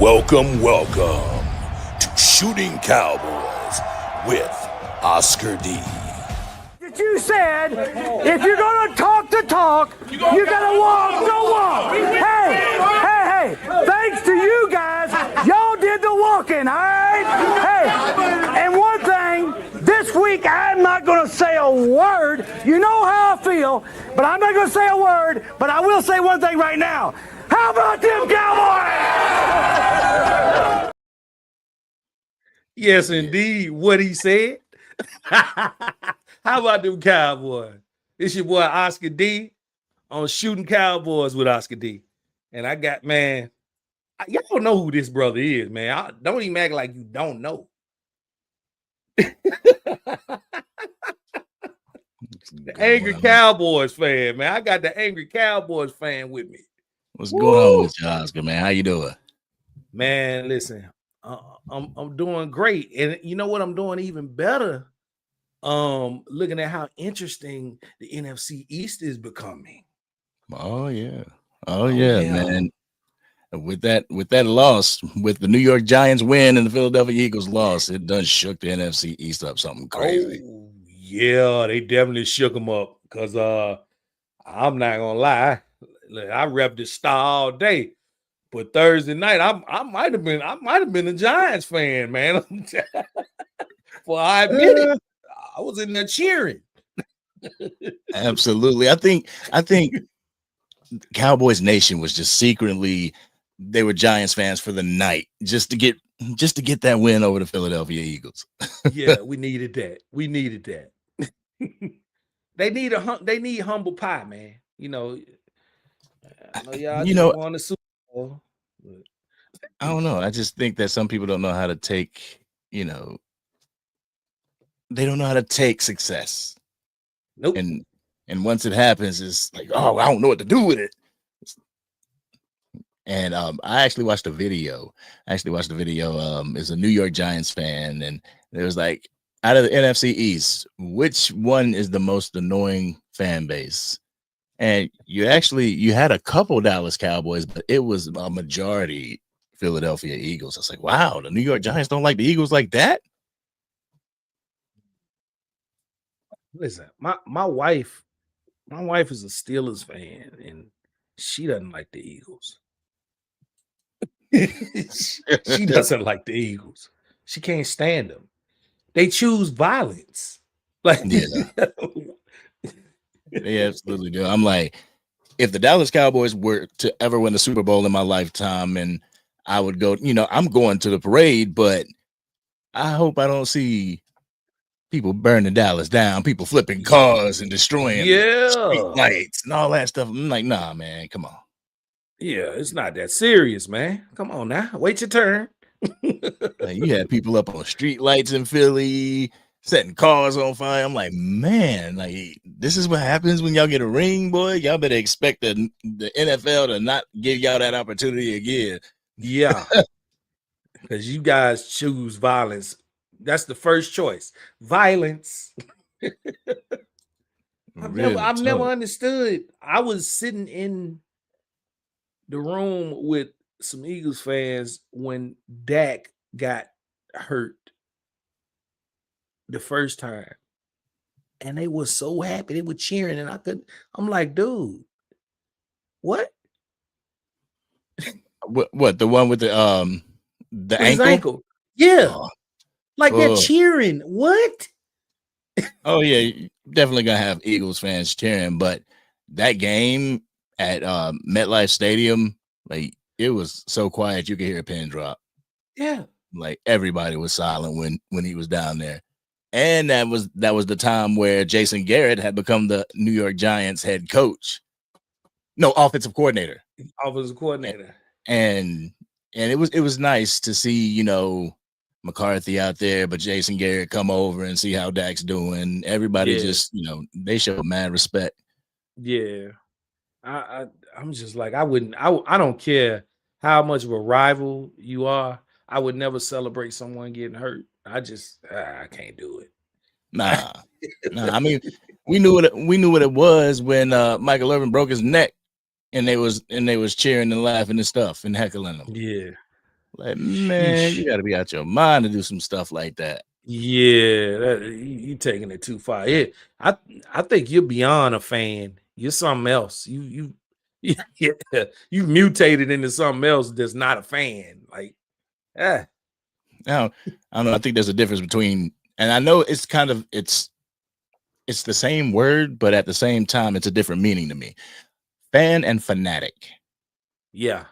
Welcome to Shooting Cowboys with Osker D. You said if you're gonna talk the talk, you gotta walk the walk. Hey, thanks to you guys, y'all did the walking, all right? Hey, and one thing, this week I'm not gonna say a word. You know how I feel, but I'm not gonna say a word, but I will say one thing right now. How about them Cowboys? Yes, indeed, what he said. How about them Cowboys? It's your boy Osker D on Shooting Cowboys with Osker D. And I got, man, y'all don't know who this brother is, man. Don't even act like you don't know. The angry Cowboys fan, man. I got the angry Cowboys fan with me. What's going on with you, Osker, man? How you doing? Man, listen, I'm doing great. And you know what I'm doing even better? Looking at how interesting the NFC East is becoming. Oh yeah, man. With that loss, with the New York Giants win and the Philadelphia Eagles loss, it done shook the NFC East up something crazy. Oh, yeah, they definitely shook them up. Cause I'm not gonna lie, I repped the Star all day. But Thursday night, I might have been a Giants fan, man. For I admit it. I was in there cheering. Absolutely. I think Cowboys Nation was just secretly, they were Giants fans for the night, just to get that win over the Philadelphia Eagles. Yeah, we needed that. They need humble pie, man. You know, I know y'all won the Super Bowl. I don't know. I just think that some people don't know how to take, they don't know how to take success. Nope. And once it happens, it's like, oh, I don't know what to do with it. And I actually watched a video. Is a New York Giants fan, and it was like, out of the NFC East, which one is the most annoying fan base? And you had a couple Dallas Cowboys, but it was a majority Philadelphia Eagles. I was like, wow, the New York Giants don't like the Eagles like that. Listen, my wife is a Steelers fan, and she doesn't like the Eagles. She doesn't like the Eagles. She can't stand them. They choose violence. Like, yeah. They absolutely do. I'm like, if the Dallas Cowboys were to ever win the Super Bowl in my lifetime, and I would go, I'm going to the parade, but I hope I don't see people burning Dallas down, people flipping cars and destroying street lights and all that stuff. I'm like, nah, man, come on. Yeah, it's not that serious, man. Come on now. Wait your turn. Like, you had people up on street lights in Philly, setting cars on fire. I'm like, man, like, this is what happens when y'all get a ring, boy. Y'all better expect the NFL to not give y'all that opportunity again. Yeah. Because you guys choose violence. That's the first choice. Violence. I've never understood. I was sitting in the room with some Eagles fans when Dak got hurt the first time. And they were so happy. They were cheering, and I'm like, dude, what? What, the one with the ankle? Yeah. Oh. Like they're cheering. What? Oh, yeah. You're definitely gonna have Eagles fans cheering, but that game at MetLife Stadium, like, it was so quiet you could hear a pin drop. Yeah. Like, everybody was silent when he was down there. And that was the time where Jason Garrett had become the New York Giants head coach. No, offensive coordinator. And it was nice to see, McCarthy out there, but Jason Garrett come over and see how Dak's doing. Everybody just, they show mad respect. Yeah. I'm just like, I don't care how much of a rival you are. I would never celebrate someone getting hurt. I can't do it. Nah. I mean, we knew what it was when Michael Irvin broke his neck, and they was cheering and laughing and stuff and heckling him. Yeah. Like, man, you got to be out your mind to do some stuff like that. Yeah, you taking it too far. I think you're beyond a fan. You're something else. Yeah, you mutated into something else that's not a fan. Like, Now, I don't know. I think there's a difference between, and I know it's kind of it's the same word, but at the same time, it's a different meaning to me. Fan and fanatic. yeah.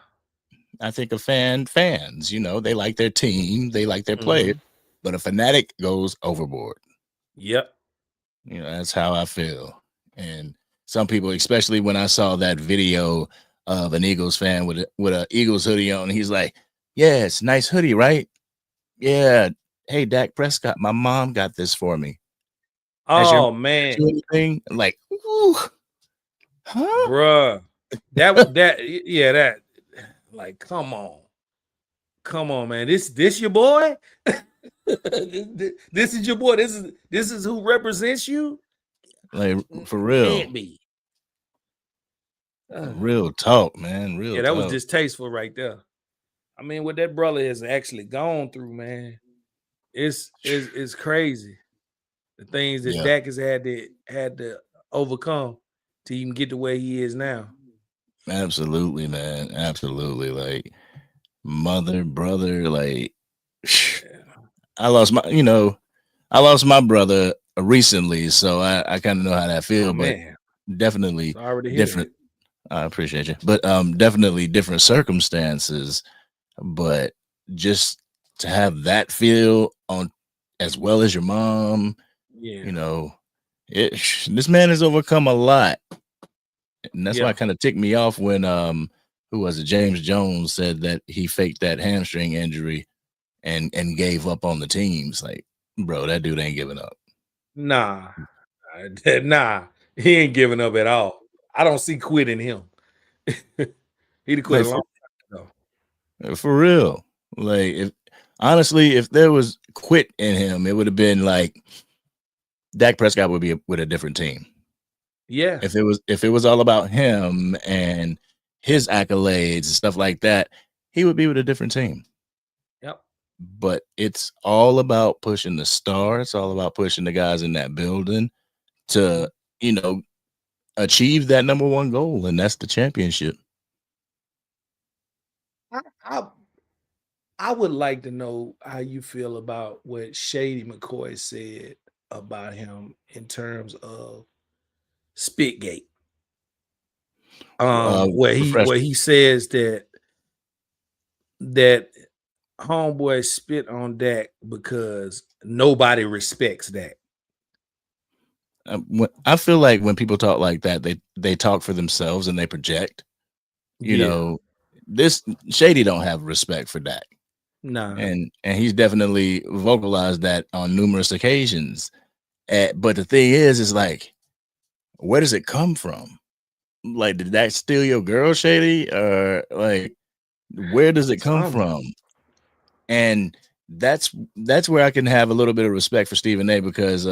I think a fans, they like their team, they like their player, but a fanatic goes overboard. Yep. That's how I feel. And some people, especially when I saw that video of an Eagles fan with a Eagles hoodie on, he's like, "Yeah, it's a nice hoodie, right? Yeah. Hey, Dak Prescott, my mom got this for me." Oh man, anything? Like, ooh, huh? bruh. That like, come on, man. This your boy? This is your boy. This is who represents you? Like, for real. Can't be. Real talk, man. Real that talk. was distasteful right there. I mean, what that brother has actually gone through, man, it's crazy. The things that Dak has had to overcome to even get to where he is now. Absolutely, man. Absolutely. Like, mother, brother, like, I lost my brother recently, so I kind of know how that feels, but definitely different. I appreciate you, but definitely different circumstances. But just to have that feel on as well as your mom, this man has overcome a lot, and that's why it kind of ticked me off when who was it? James Jones said that he faked that hamstring injury and gave up on the teams. Like, bro, that dude ain't giving up. Nah, he ain't giving up at all. I don't see quit in him. He'd have quit a long time ago. For real. Like, if there was quit in him, it would have been like Dak Prescott would be with a different team. Yeah. If it was all about him and his accolades and stuff like that, he would be with a different team. Yep. But it's all about pushing the star. It's all about pushing the guys in that building to, achieve that number one goal, and that's the championship. I would like to know how you feel about what Shady McCoy said about him in terms of Spitgate. Where he says that homeboy spit on Dak because nobody respects Dak. I feel like when people talk like that, they talk for themselves and they project. This Shady don't have respect for Dak. Nah. And he's definitely vocalized that on numerous occasions. But the thing is like, where does it come from? Like, did Dak steal your girl, Shady? Or like, where does it come from? And that's where I can have a little bit of respect for Stephen A, because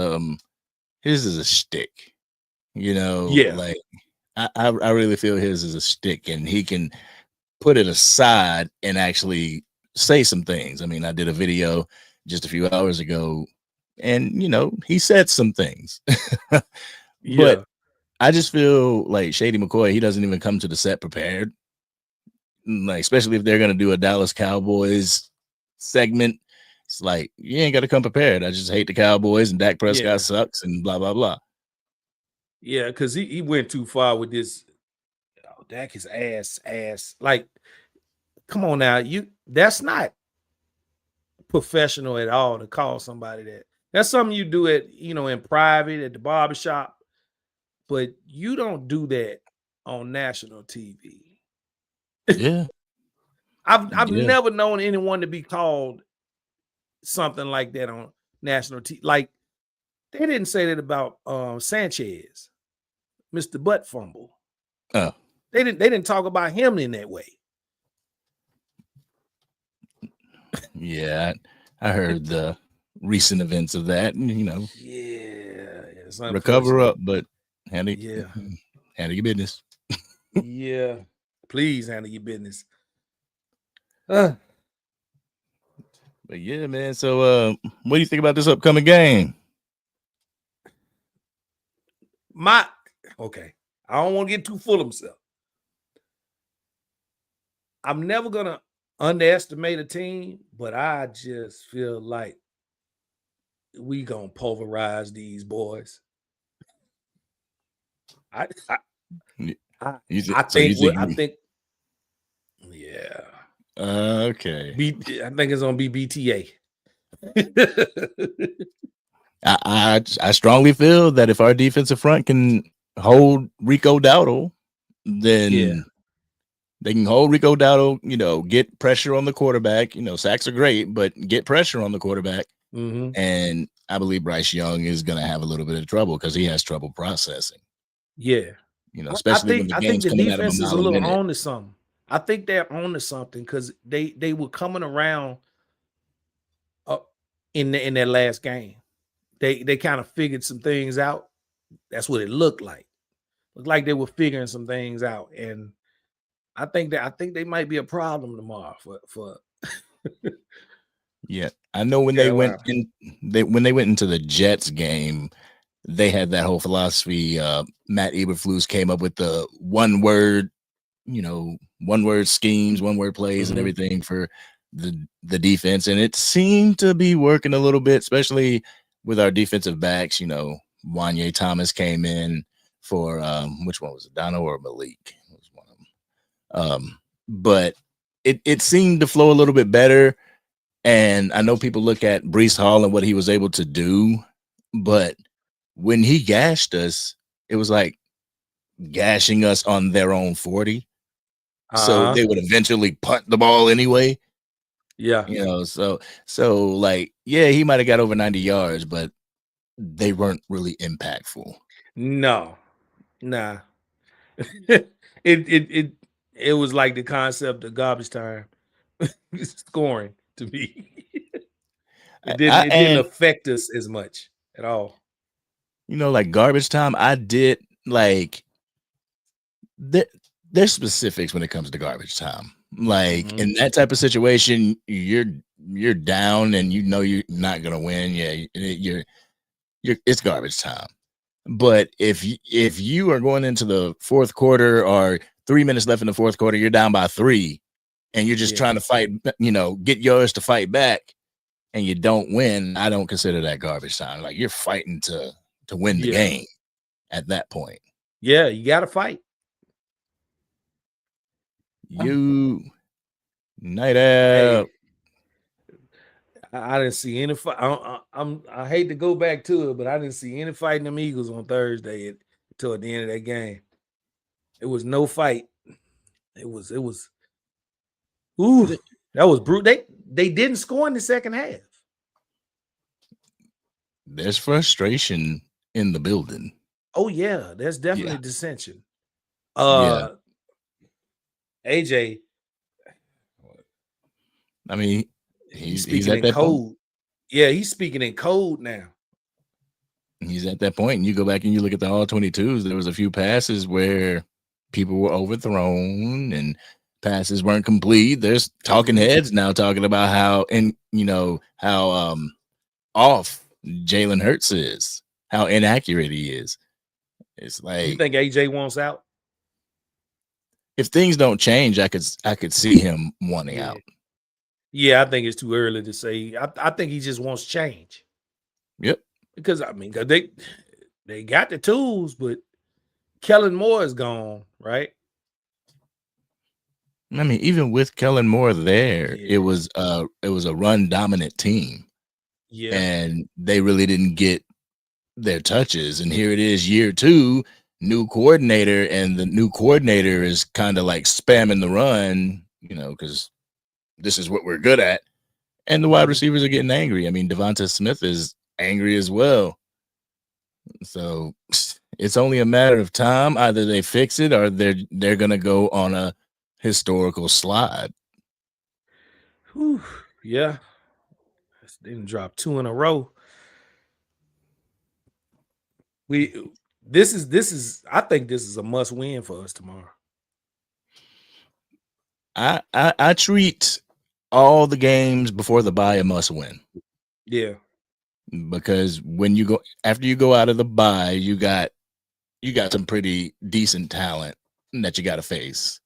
his is a shtick. Like I really feel his is a shtick, and he can put it aside and actually say some things. I mean, I did a video just a few hours ago, and he said some things. But I just feel like Shady McCoy, he doesn't even come to the set prepared. Like, especially if they're gonna do a Dallas Cowboys segment, it's like, you ain't got to come prepared. I just hate the Cowboys and Dak Prescott sucks and blah blah blah. Yeah, because he went too far with this. Oh, Dak is ass. Like, come on now, that's not professional at all to call somebody that. That's something you do at in private at the barbershop, but you don't do that on national TV. Yeah. I've never known anyone to be called something like that on national TV. Like, they didn't say that about Sanchez, Mr. Butt Fumble. Oh. They didn't talk about him in that way. Yeah, I heard the recent events of that, and recover up, but handle your business. Yeah, please handle your business. But yeah, man. So what do you think about this upcoming game? Okay. I don't want to get too full of myself. I'm never gonna underestimate a team, but I just feel like we gonna pulverize these boys. I You I think? think yeah. Okay. I think it's gonna be BTA. I strongly feel that if our defensive front can hold Rico Dowdle, then they can hold Rico Dowdle, get pressure on the quarterback. Sacks are great, but get pressure on the quarterback. Mm-hmm. And I believe Bryce Young is going to have a little bit of trouble because he has trouble processing. Yeah. Especially when the game's the coming out of a defense is a mile a little minute. on to something. I think they're on to something because they were coming around in their last game. They kind of figured some things out. That's what it looked like. Looked like they were figuring some things out, and I think they might be a problem tomorrow for Yeah, I know when Carolina. when they went into the Jets game, they had that whole philosophy. Matt Eberflus came up with the one word schemes, one word plays, and everything for the defense, and it seemed to be working a little bit, especially with our defensive backs. Wanye Thomas came in for which one was it, Dono or Malik? It was one of them. But it seemed to flow a little bit better. And I know people look at Breece Hall and what he was able to do, but when he gashed us, it was like gashing us on their own 40. So they would eventually punt the ball anyway. Yeah. So like, yeah, he might have got over 90 yards, but they weren't really impactful. No, nah. it was like the concept of garbage time scoring to me. It didn't affect us as much at all. Like garbage time, I did like there's specifics when it comes to garbage time. Like in that type of situation, you're down and you're not gonna win. Yeah, you're it's garbage time. But if you are going into the fourth quarter or 3 minutes left in the fourth quarter, you're down by 3, and you're just trying to fight, get yours to fight back, and you don't win, I don't consider that garbage time. Like you're fighting to win the game at that point. Yeah, you got to fight. You night out. Hey, I didn't see any fight. I hate to go back to it, but I didn't see any fighting them Eagles on Thursday until the end of that game. It was no fight. It was. Ooh, that was brutal. They didn't score in the second half. There's frustration in the building. Oh yeah, there's definitely dissension. AJ, I mean, he's speaking at in that code. point. Yeah, he's speaking in code now. He's at that point, and you go back and you look at the all 22s. There was a few passes where people were overthrown and passes weren't complete. There's talking heads now talking about how off Jalen Hurts is, how inaccurate he is. It's like, you think AJ wants out? If things don't change, I could see him wanting out. Yeah, I think it's too early to say. I think he just wants change. Yep. Because they got the tools, but Kellen Moore is gone, right? I mean, even with Kellen Moore there, it was a run dominant team. Yeah. And they really didn't get their touches. And here it is, year 2, new coordinator, and the new coordinator is kind of like spamming the run, because this is what we're good at. And the wide receivers are getting angry. I mean, Devonta Smith is angry as well. So it's only a matter of time. Either they fix it or they're gonna go on a historical slide. Whew, yeah. They didn't drop 2 in a row. This is I think this is a must win for us tomorrow. I treat all the games before the bye a must win. Yeah. Because when you go after you go out of the bye, you got some pretty decent talent that you got to face.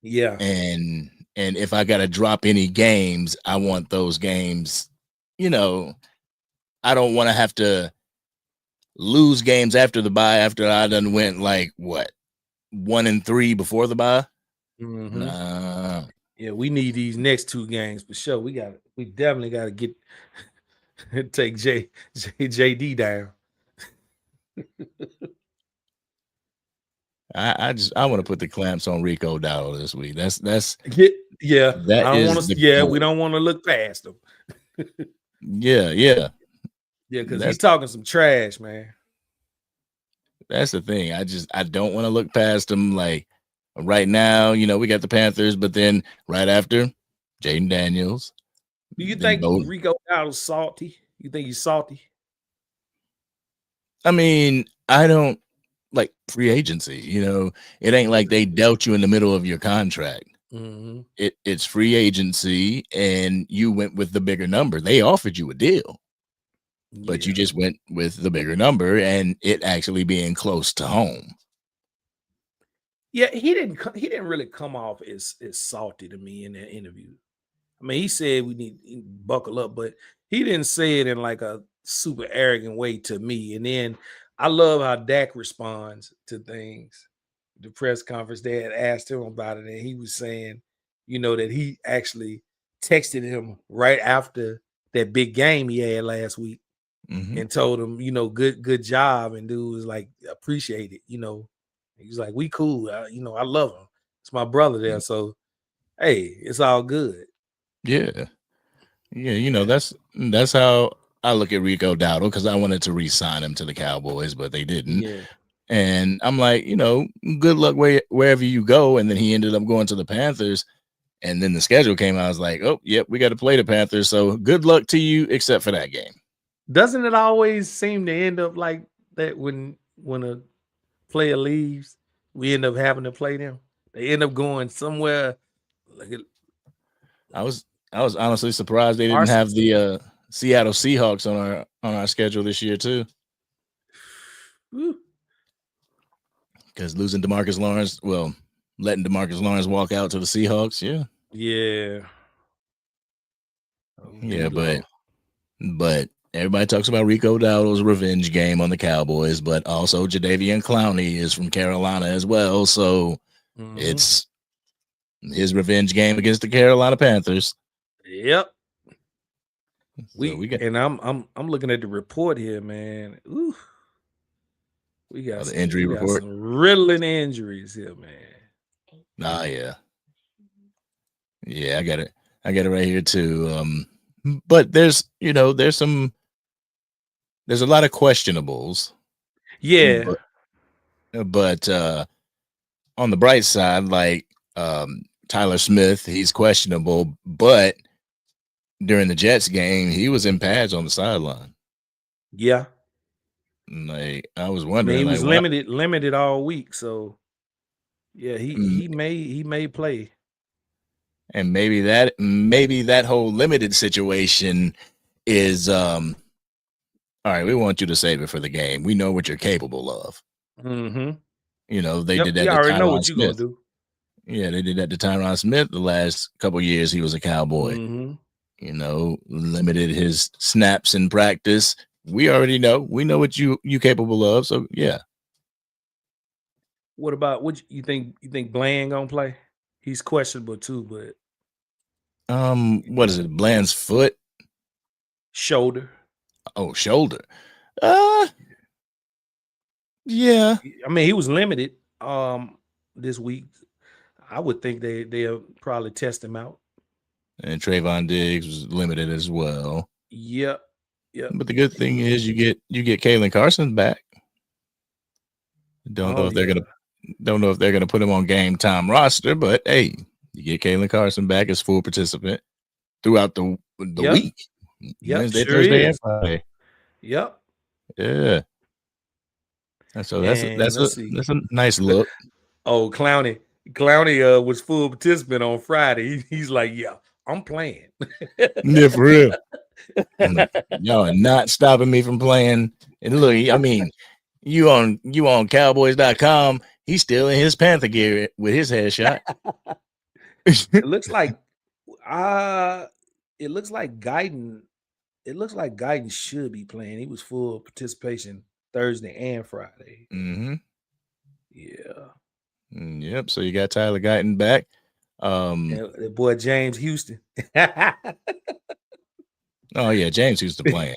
Yeah. And if I got to drop any games, I want those games, you know, I don't want to have to lose games after the bye after I done went like what 1-3 before the bye. Mm-hmm. Nah. Yeah, we need these next 2 games for sure. We definitely got to get take JD down. I want to put the clamps on Rico Dowdle this week. That's yeah. that I don't is want to. the Yeah, goal. we don't want to look past him. Yeah, Yeah, because he's talking some trash, man. That's the thing. I don't want to look past him. Like right now, we got the Panthers, but then right after, Jaden Daniels. Do you then think Rico Dowdle's salty? You think he's salty? I mean, I don't like free agency. It ain't like they dealt you in the middle of your contract. Mm-hmm. It's free agency, and you went with the bigger number. They offered you a deal, but you just went with the bigger number, and it actually being close to home. Yeah, he didn't really come off as salty to me in that interview. I mean, he said we need to buckle up, but he didn't say it in like a super arrogant way to me. And then I love how Dak responds to things. The press conference, they had asked him about it, and he was saying, that he actually texted him right after that big game he had last week and told him, good job. And dude was like, appreciate it. He was like, we cool. I love him. It's my brother there. So, hey, it's all good. Yeah. That's how I look at Rico Dowdle, because I wanted to re-sign him to the Cowboys, but they didn't. Yeah. And I'm like, good luck wherever you go. And then he ended up going to the Panthers. And then the schedule came out. I was like, oh, yep, we got to play the Panthers. So good luck to you, except for that game. Doesn't it always seem to end up like that when a player leaves, we end up having to play them? They end up going somewhere. I was honestly surprised they didn't have the Seattle Seahawks on our schedule this year too. Because losing DeMarcus Lawrence, letting DeMarcus Lawrence walk out to the Seahawks, yeah. Yeah, but everybody talks about Rico Dowdle's revenge game on the Cowboys, but also Jadeveon Clowney is from Carolina as well, so it's his revenge game against the Carolina Panthers. Yep. So I'm looking at the report here, man. Ooh. We got the injury report. Some riddling injuries here, man. Yeah. Yeah, I got it right here too. But there's a lot of questionables. Yeah. But on the bright side, like Tyler Smith, he's questionable, but during the Jets game, he was in pads on the sideline. Yeah. Like I was wondering, he was limited all week, so yeah, he may play. And maybe that whole limited situation is all right, we want you to save it for the game. We know what you're capable of. Mm-hmm. They did that to already know Tyron what you're gonna Smith. do. Yeah, they did that to Tyron Smith the last couple of years he was a Cowboy. Limited his snaps in practice. We already know. We know what you capable of. So yeah. What about what you think? You think Bland gonna play? He's questionable too, but what is it? Bland's foot? Shoulder. Oh, shoulder. Yeah. I mean, he was limited this week. I would think they'll probably test him out. And Trayvon Diggs was limited as well. Yep. But the good thing is you get Kalen Carson back. Don't know if they're gonna put him on game time roster, but hey, you get Kalen Carson back as full participant throughout the week. Wednesday, Thursday, and Friday. Yep. Yeah. And so that's a nice look. Oh, Clowney was full participant on Friday. He's like, yeah, I'm playing. Yeah, for real. Y'all are not stopping me from playing. And look, I mean, you on Cowboys.com. He's still in his Panther gear with his headshot. It looks like it looks like Guyton. It looks like Guyton should be playing. He was full participation Thursday and Friday. Mm-hmm. Yeah. Yep. So you got Tyler Guyton back. And the boy James Houston. Oh yeah, James Houston playing.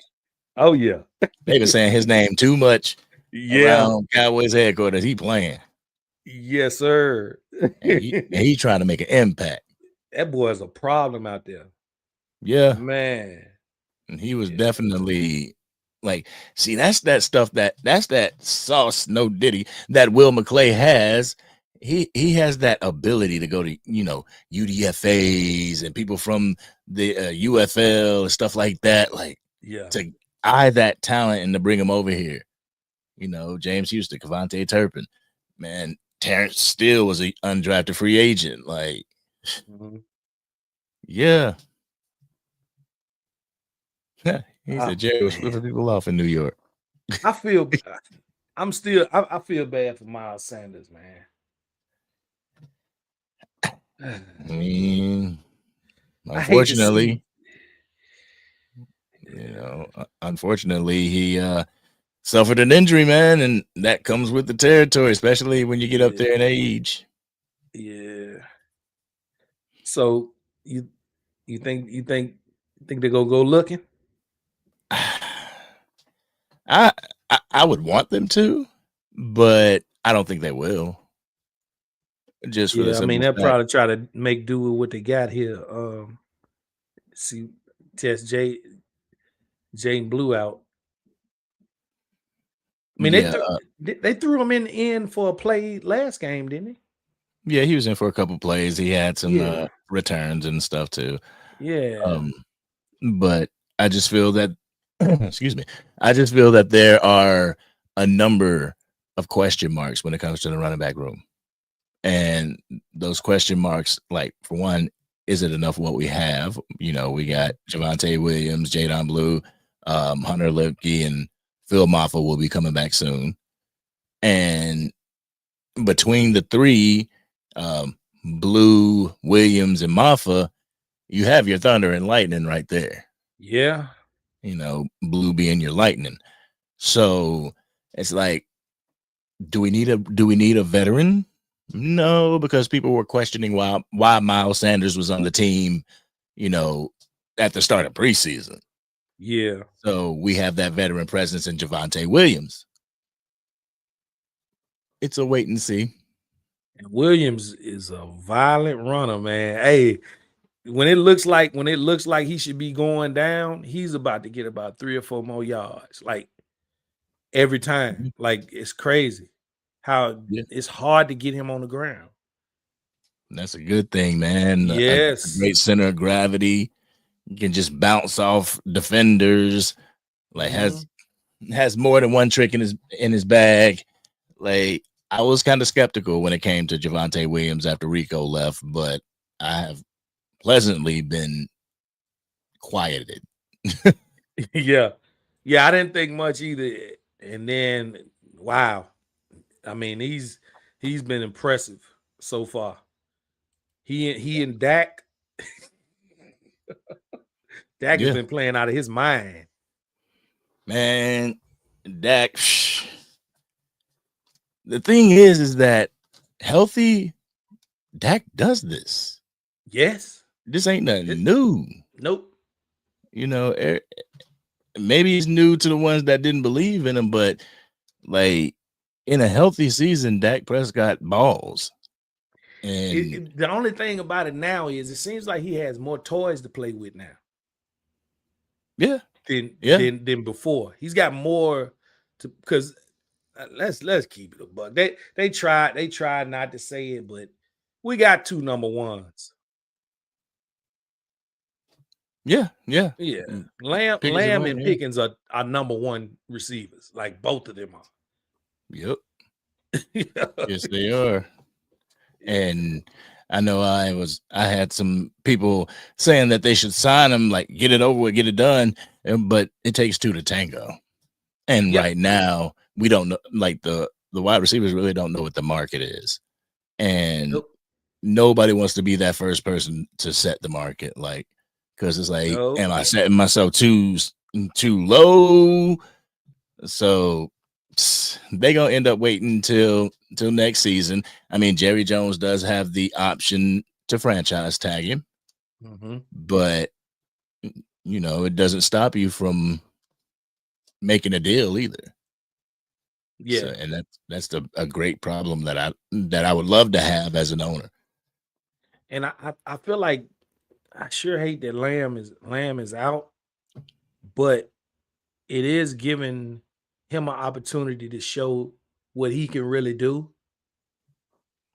Oh yeah. They've been saying his name too much Yeah. around Cowboys headquarters. He playing. Yes, sir. And he trying to make an impact. That boy is a problem out there. Yeah. Man. And he was definitely like, see, that's that stuff that's that sauce, no diddy that Will McClay has. He has that ability to go to, UDFAs and people from the UFL and stuff like that, like to eye that talent and to bring him over here. James Houston, Kevontae Turpin, man, Terrence Steele was an undrafted free agent. Like, yeah. He said Jerry was flipping people off in New York. I feel bad for Miles Sanders, man. I mean, unfortunately, unfortunately, he suffered an injury, man, and that comes with the territory, especially when you get up there in age. Yeah. So you think they're gonna go looking? I would want them to, but I don't think they will. Just for the I mean, they'll fact. probably try to make do with what they got here. Test Jane Blue out. I mean, they threw him in for a play last game, didn't he? Yeah, he was in for a couple plays. He had some returns and stuff too. Yeah. But I just feel that excuse me. I just feel that there are a number of question marks when it comes to the running back room. And those question marks, like, for one, is it enough what we have? We got Javonte Williams, Jadon Blue, Hunter Lipke, and Phil Maffa will be coming back soon. And between the three, Blue, Williams, and Maffa, you have your thunder and lightning right there. Yeah. Blue being your lightning. So it's like, do we need a veteran? No, because people were questioning why Miles Sanders was on the team, at the start of preseason. Yeah. So we have that veteran presence in Javonte Williams. It's a wait and see. And Williams is a violent runner, man. Hey, when it looks like he should be going down, he's about to get about 3 or 4 more yards, like every time. Like, it's crazy how it's hard to get him on the ground. That's a good thing, man. Yes. A great center of gravity. You can just bounce off defenders. Like, has more than one trick in his bag. Like, I was kind of skeptical when it came to Javonte Williams after Rico left, but I have pleasantly been quieted. Yeah, I didn't think much either. And then, wow, I mean, he's been impressive so far. He and Dak, Dak has been playing out of his mind. Man, Dak. The thing is that healthy Dak does this. Yes. This ain't nothing new. Nope. Maybe he's new to the ones that didn't believe in him, but like, in a healthy season, Dak Prescott balls. And the only thing about it now is it seems like he has more toys to play with now. Yeah. Than before. He's got more to, because let's keep it a buck. They tried not to say it, but we got 2 number ones. Yeah. Lamb and Pickens are number 1 receivers. Like, both of them are. Yep. Yes, they are. And I know I had some people saying that they should sign him, like get it over with, get it done. But it takes two to tango. And Yep. right now we don't know, like the wide receivers really don't know what the market is. And Nope. nobody wants to be that first person to set the market, like, because it's like, Nope. am I setting myself too low? So they gonna end up waiting till next season. I mean, Jerry Jones does have the option to franchise tag him, but it doesn't stop you from making a deal either. Yeah. So, and that's a great problem that I would love to have as an owner. And I feel like I sure hate that Lamb is out, but it is giving him an opportunity to show what he can really do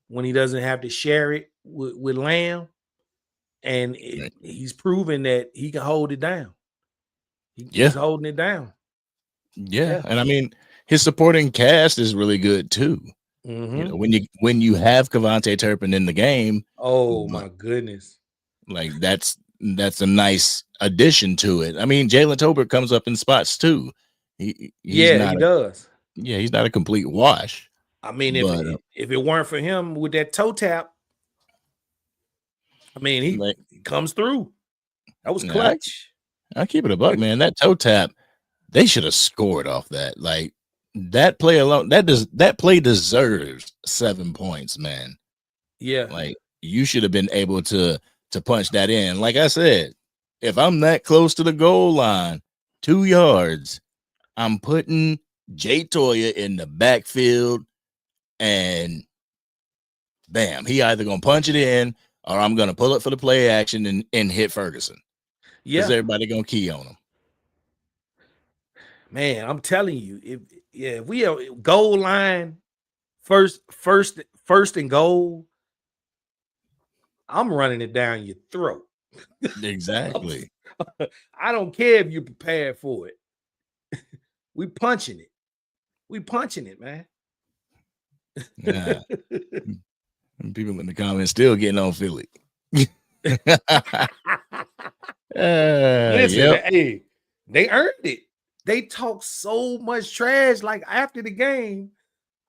when he doesn't have to share it with Lamb. And Right. he's proven that he can hold it down. Yeah. He's holding it down. Yeah. And I mean, his supporting cast is really good too. When you have Kevontae Turpin in the game, oh my goodness, like that's a nice addition to it. I mean, Jalen Tolbert comes up in spots too. He does. Yeah, he's not a complete wash. I mean, if it weren't for him with that toe tap, I mean, he comes through. That was clutch. I keep it a buck, man. That toe tap, they should have scored off that. Like that play alone, that play deserves 7 points, man. Yeah. Like you should have been able to punch that in. Like I said, if I'm that close to the goal line, 2 yards, I'm putting Jay Toya in the backfield and bam, he either gonna punch it in or I'm gonna pull it for the play action and hit Ferguson. Because everybody gonna key on him. Man, I'm telling you, if we have goal line first and goal, I'm running it down your throat. Exactly. I don't care if you're prepared for it. We punching it. We punching it, man. Yeah. People in the comments still getting on Philly. Listen, hey, they earned it. They talk so much trash. Like after the game,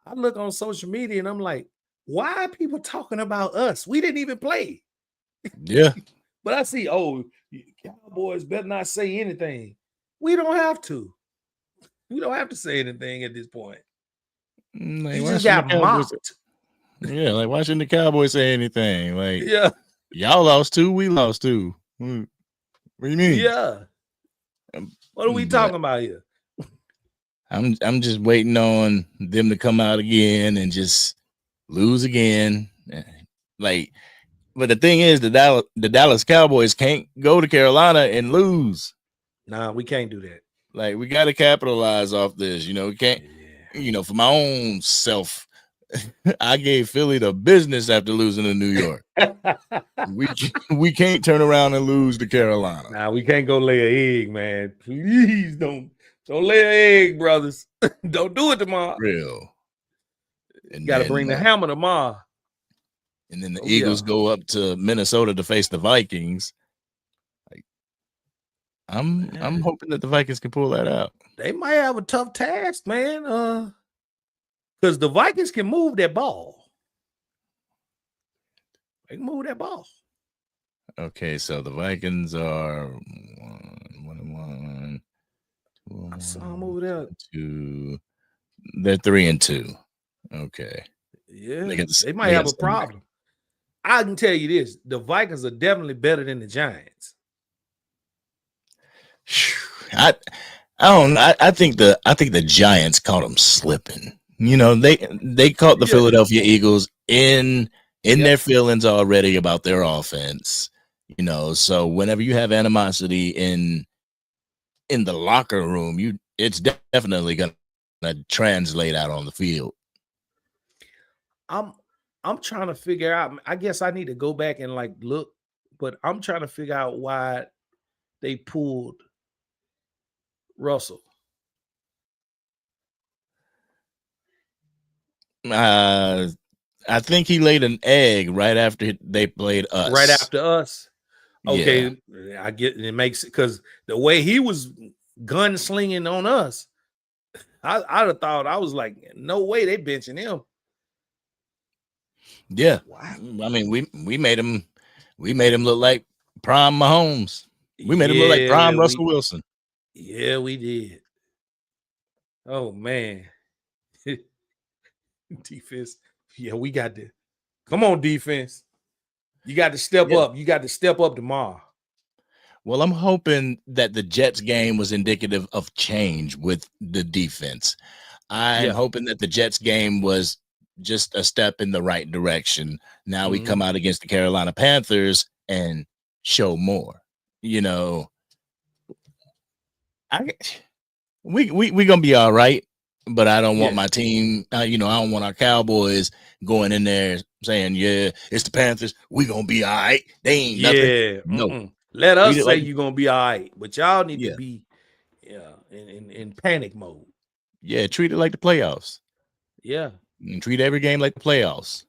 I look on social media and I'm like, why are people talking about us? We didn't even play. Yeah. But I see, Cowboys better not say anything. We don't have to. We don't have to say anything at this point. Like, you just got mocked. Yeah, like why shouldn't the Cowboys say anything? Like, yeah, y'all lost too, we lost too. What do you mean? Yeah. What are we talking about here? I'm just waiting on them to come out again and just lose again. Like, but the thing is, the Dallas Cowboys can't go to Carolina and lose. Nah, we can't do that. Like, we got to capitalize off this. We can't. For my own self, I gave Philly the business after losing to New York. we can't turn around and lose to Carolina. Nah, we can't go lay an egg, man. Please don't lay an egg, brothers. Don't do it tomorrow. Real. And you got to bring the hammer tomorrow. And then the Eagles go up to Minnesota to face the Vikings. Like, I'm hoping that the Vikings can pull that out. They might have a tough task, man. Because the Vikings can move that ball. They can move that ball. Okay, so the Vikings are 1-1. I saw them over there. 2. They're 3-2. Okay. Yeah, they might have a problem. I can tell you this: the Vikings are definitely better than the Giants. I don't know. I think the Giants caught them slipping. They caught the Philadelphia Eagles in their feelings already about their offense. So whenever you have animosity in the locker room, it's definitely gonna translate out on the field. I'm trying to figure out. I guess I need to go back and look, but I'm trying to figure out why they pulled Russell. I I think he laid an egg right after they played us. Right after us. Okay, Yeah. I get it. Makes it because the way he was gunslinging on us, I'd have thought, I was like, no way they benching him. Yeah. Wow. I mean, we made him look like prime Mahomes. We made him look like prime Russell Wilson. Yeah, we did. Oh man. Defense. Yeah, we got to come on, defense. You got to step up. You got to step up tomorrow. Well, I'm hoping that the Jets game was indicative of change with the defense. I'm hoping that the Jets game was just a step in the right direction. Now we come out against the Carolina Panthers and show more. You know, we gonna be all right, but I don't want my team. You know, I don't want our Cowboys going in there saying, "Yeah, it's the Panthers. We gonna be all right." They ain't nothing. No, let us say you're gonna be all right, but y'all need to be in panic mode. Yeah, treat it like the playoffs. Yeah, and treat every game like the playoffs.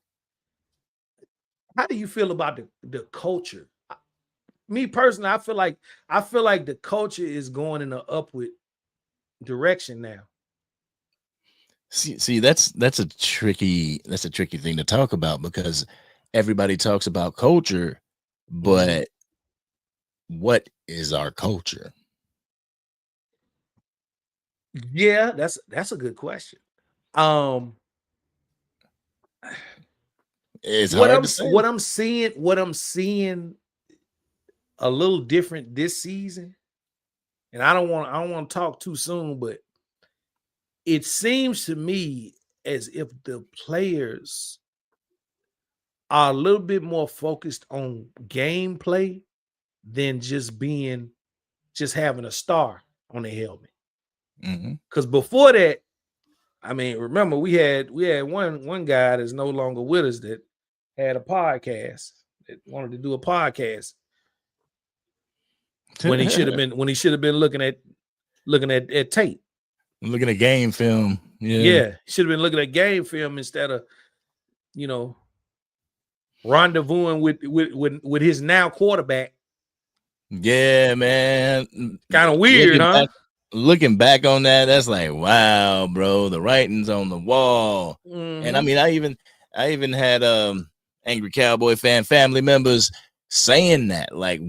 How do you feel about the culture? Me personally, I feel like the culture is going in an upward direction now. See, that's a tricky thing to talk about because everybody talks about culture, but what is our culture? Yeah, that's a good question. It's hard to say. What I'm seeing a little different this season, and I don't want to talk too soon, but it seems to me as if the players are a little bit more focused on gameplay than just having a star on their helmet. Because before that, I mean, remember we had one guy that's no longer with us that had a podcast, that wanted to do a podcast when he should have been looking at tape, looking at game film. Yeah, should have been looking at game film instead of rendezvousing with his now quarterback. Yeah, man. Kind of weird, huh? Looking back on that, that's like, wow, bro, the writing's on the wall. And I mean, I even had angry Cowboy fan family members saying that, like,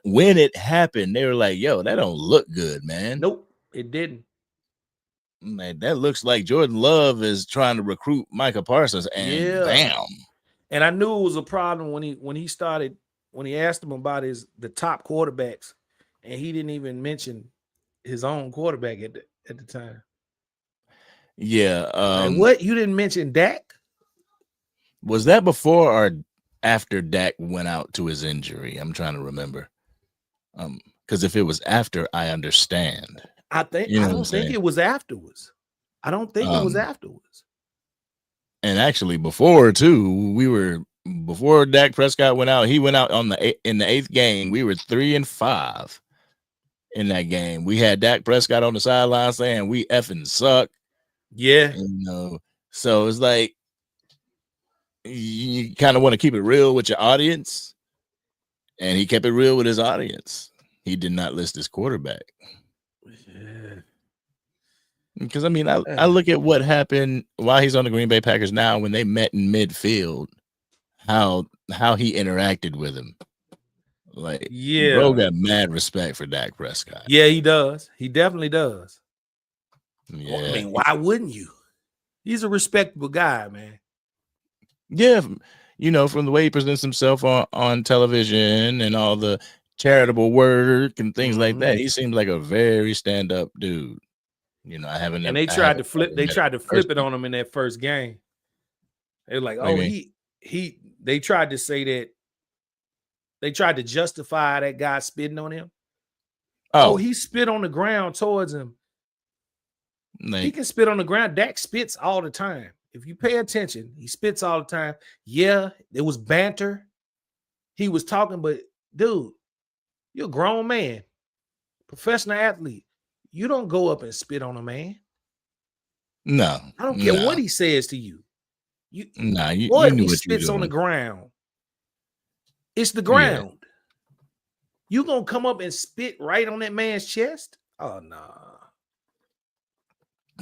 when it happened, they were like, yo, that don't look good, man. Nope, it didn't. Man, that looks like Jordan Love is trying to recruit Micah Parsons, and bam. And I knew it was a problem when he asked him about the top quarterbacks, and he didn't even mention his own quarterback at the time. Yeah. Like, what? You didn't mention Dak? Was that before or after Dak went out to his injury? I'm trying to remember. Because if it was after, I understand. I don't think it was afterwards. And actually, before too, before Dak Prescott went out, he went out in the 8th game. We were 3-5 in that game. We had Dak Prescott on the sideline saying we effing suck. Yeah, so it's like you kind of want to keep it real with your audience, and he kept it real with his audience. He did not list his quarterback. Because I mean, I look at what happened while he's on the Green Bay Packers now when they met in midfield, how he interacted with him. Like, bro got mad respect for Dak Prescott. Yeah, he does. He definitely does. Yeah. Well, I mean, why wouldn't you? He's a respectable guy, man. Yeah, from the way he presents himself on television and all the charitable work and things like that, he seems like a very stand-up dude. I haven't. And they tried to flip it on him in that first game. They're like, oh, they tried to say that. They tried to justify that guy spitting on him. Oh, he spit on the ground towards him. He can spit on the ground. Dak spits all the time. If you pay attention, he spits all the time. Yeah, it was banter. He was talking, but dude, you're a grown man, professional athlete. You don't go up and spit on a man. No. I don't care what he says to you. You you or if knew he what you were spits on the doing. ground. It's the Yeah. ground. You gonna come up and spit right on that man's chest? Oh nah.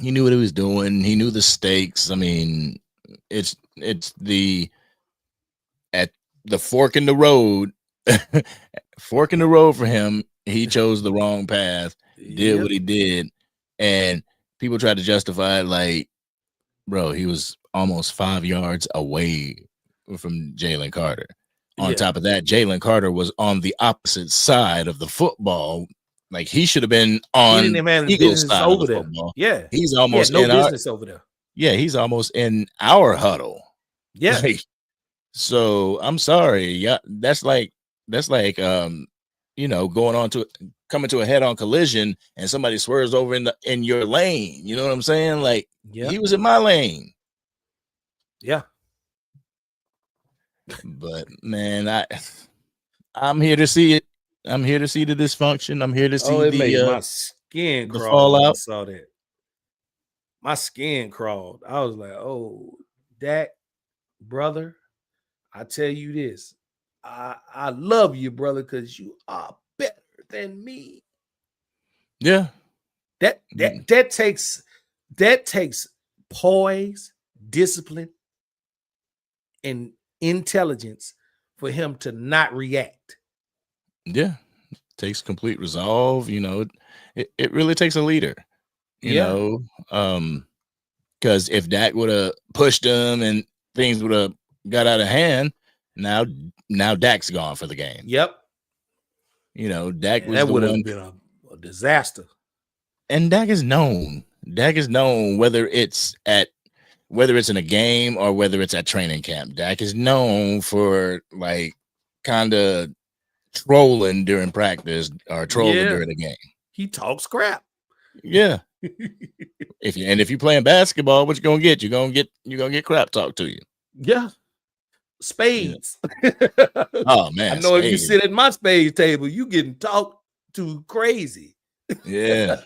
He knew what he was doing. He knew the stakes. I mean, it's the at the fork in the road. Fork in the road for him. He chose the wrong path, did Yep. what he did, and people try to justify it like, bro, he was almost 5 yards away from Jalen Carter. On Yeah. top of that, Jalen Carter was on the opposite side of the football. Like he should have been He on didn't even have his Eagles business side of over the there. football. Yeah. He's He had almost no in our business over there. yeah, he's almost in our huddle. Yeah. Like, so I'm sorry. Yeah, that's like you know, coming to a head-on collision and somebody swerves over in your lane. You know what I'm saying? Like Yeah. he was in my lane. Yeah. But man, I'm here to see it. I'm here to see the dysfunction. I'm here to see It made my the skin the crawl when I fallout. saw that. My skin crawled. I was like, oh, Dak, brother, I tell you this. I love you, brother, because you are better than me. Yeah. That takes poise, discipline, and intelligence for him to not react. Yeah. Takes complete resolve. You know, it really takes a leader, you Yeah. know. Because if Dak would have pushed him and things would have got out of hand, now Dak's gone for the game. Yep. You know, Dak was That the would one, have been a disaster. and Dak is known. Dak is known whether it's in a game or whether it's at training camp. Dak is known for like kind of trolling during practice or trolling during the game. He talks crap. Yeah. If you're playing basketball, what you gonna get? You're gonna get crap talked to you. Yeah. Spades. Yeah. Oh man. I know spades. if you sit at my spades table, you getting talked to crazy. Yeah.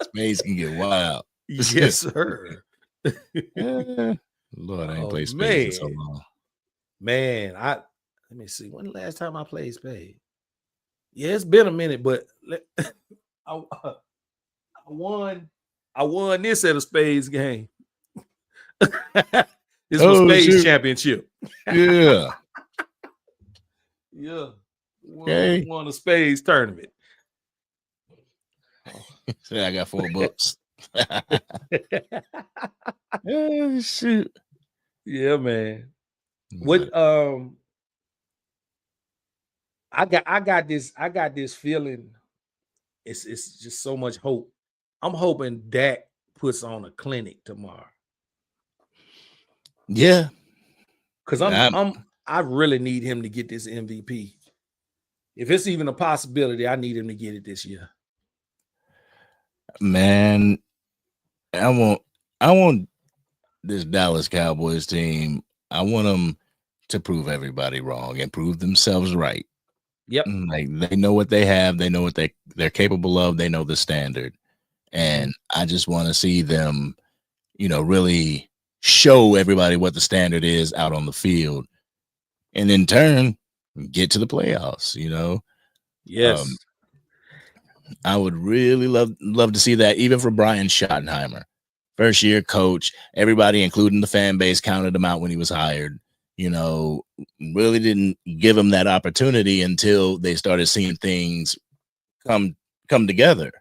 Spades can get wild. Yes, sir. Lord, I ain't played spades in so long. Man, let me see. When the last time I played spades? Yeah, it's been a minute, but I won this at a spades game. This was spades championship. Yeah. Yeah. Okay. Won a spades tournament. Say I got 4 books. Oh, shoot. Yeah, man. What I got this feeling. It's just so much hope. I'm hoping Dak puts on a clinic tomorrow. Yeah. Because I really need him to get this MVP. If it's even a possibility, I need him to get it this year. Man, I want this Dallas Cowboys team. I want them to prove everybody wrong and prove themselves right. Yep. Like they know what they have, they know what they're capable of, they know the standard. And I just want to see them, you know, really show everybody what the standard is out on the field. And in turn, get to the playoffs, you know. Yes. I would really love to see that, even for Brian Schottenheimer. First year coach, everybody, including the fan base, counted him out when he was hired. You know, really didn't give him that opportunity until they started seeing things come together.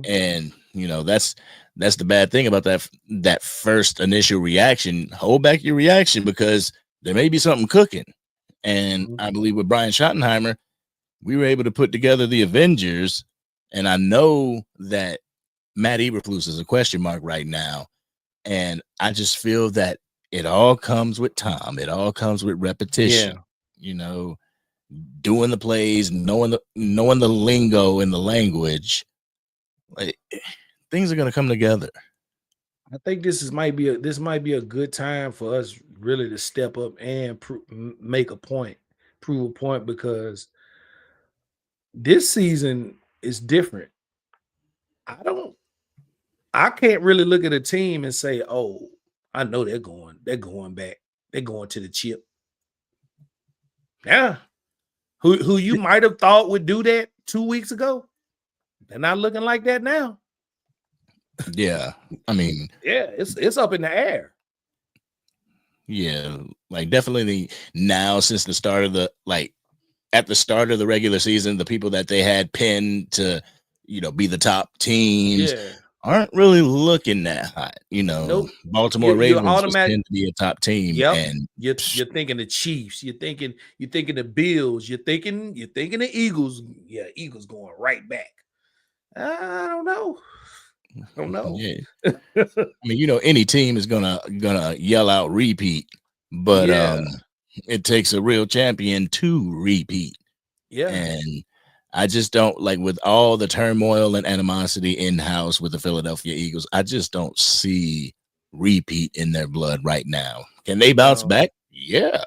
And you know, that's the bad thing about that first initial reaction. Hold back your reaction because there may be something cooking. And I believe with Brian Schottenheimer, we were able to put together the Avengers. And I know that Matt Eberflus is a question mark right now. And I just feel that it all comes with time. It all comes with repetition. You know, doing the plays, knowing the lingo and the language. Like, things are going to come together. I think this might be a good time for us really to step up and make a point, prove a point, because this season is different. I can't really look at a team and say, oh, I know they're going back. They're going to the chip. Yeah. Who you might have thought would do that 2 weeks ago? They're not looking like that now. Yeah. I mean, yeah, it's up in the air. Yeah, like definitely now since the start of at the start of the regular season, the people that they had pinned to, be the top teams aren't really looking that hot. Nope. Baltimore You're Ravens was automatic. pinned to be a top team, Yep. and You're thinking the Chiefs. You're thinking the Bills. You're thinking the Eagles. Yeah, Eagles going right back. I don't know. yeah. I mean, any team is gonna yell out repeat, but it takes a real champion to repeat. Yeah. And I just don't like, with all the turmoil and animosity in-house with the Philadelphia Eagles, I just don't see repeat in their blood right now. Can they bounce back? Yeah.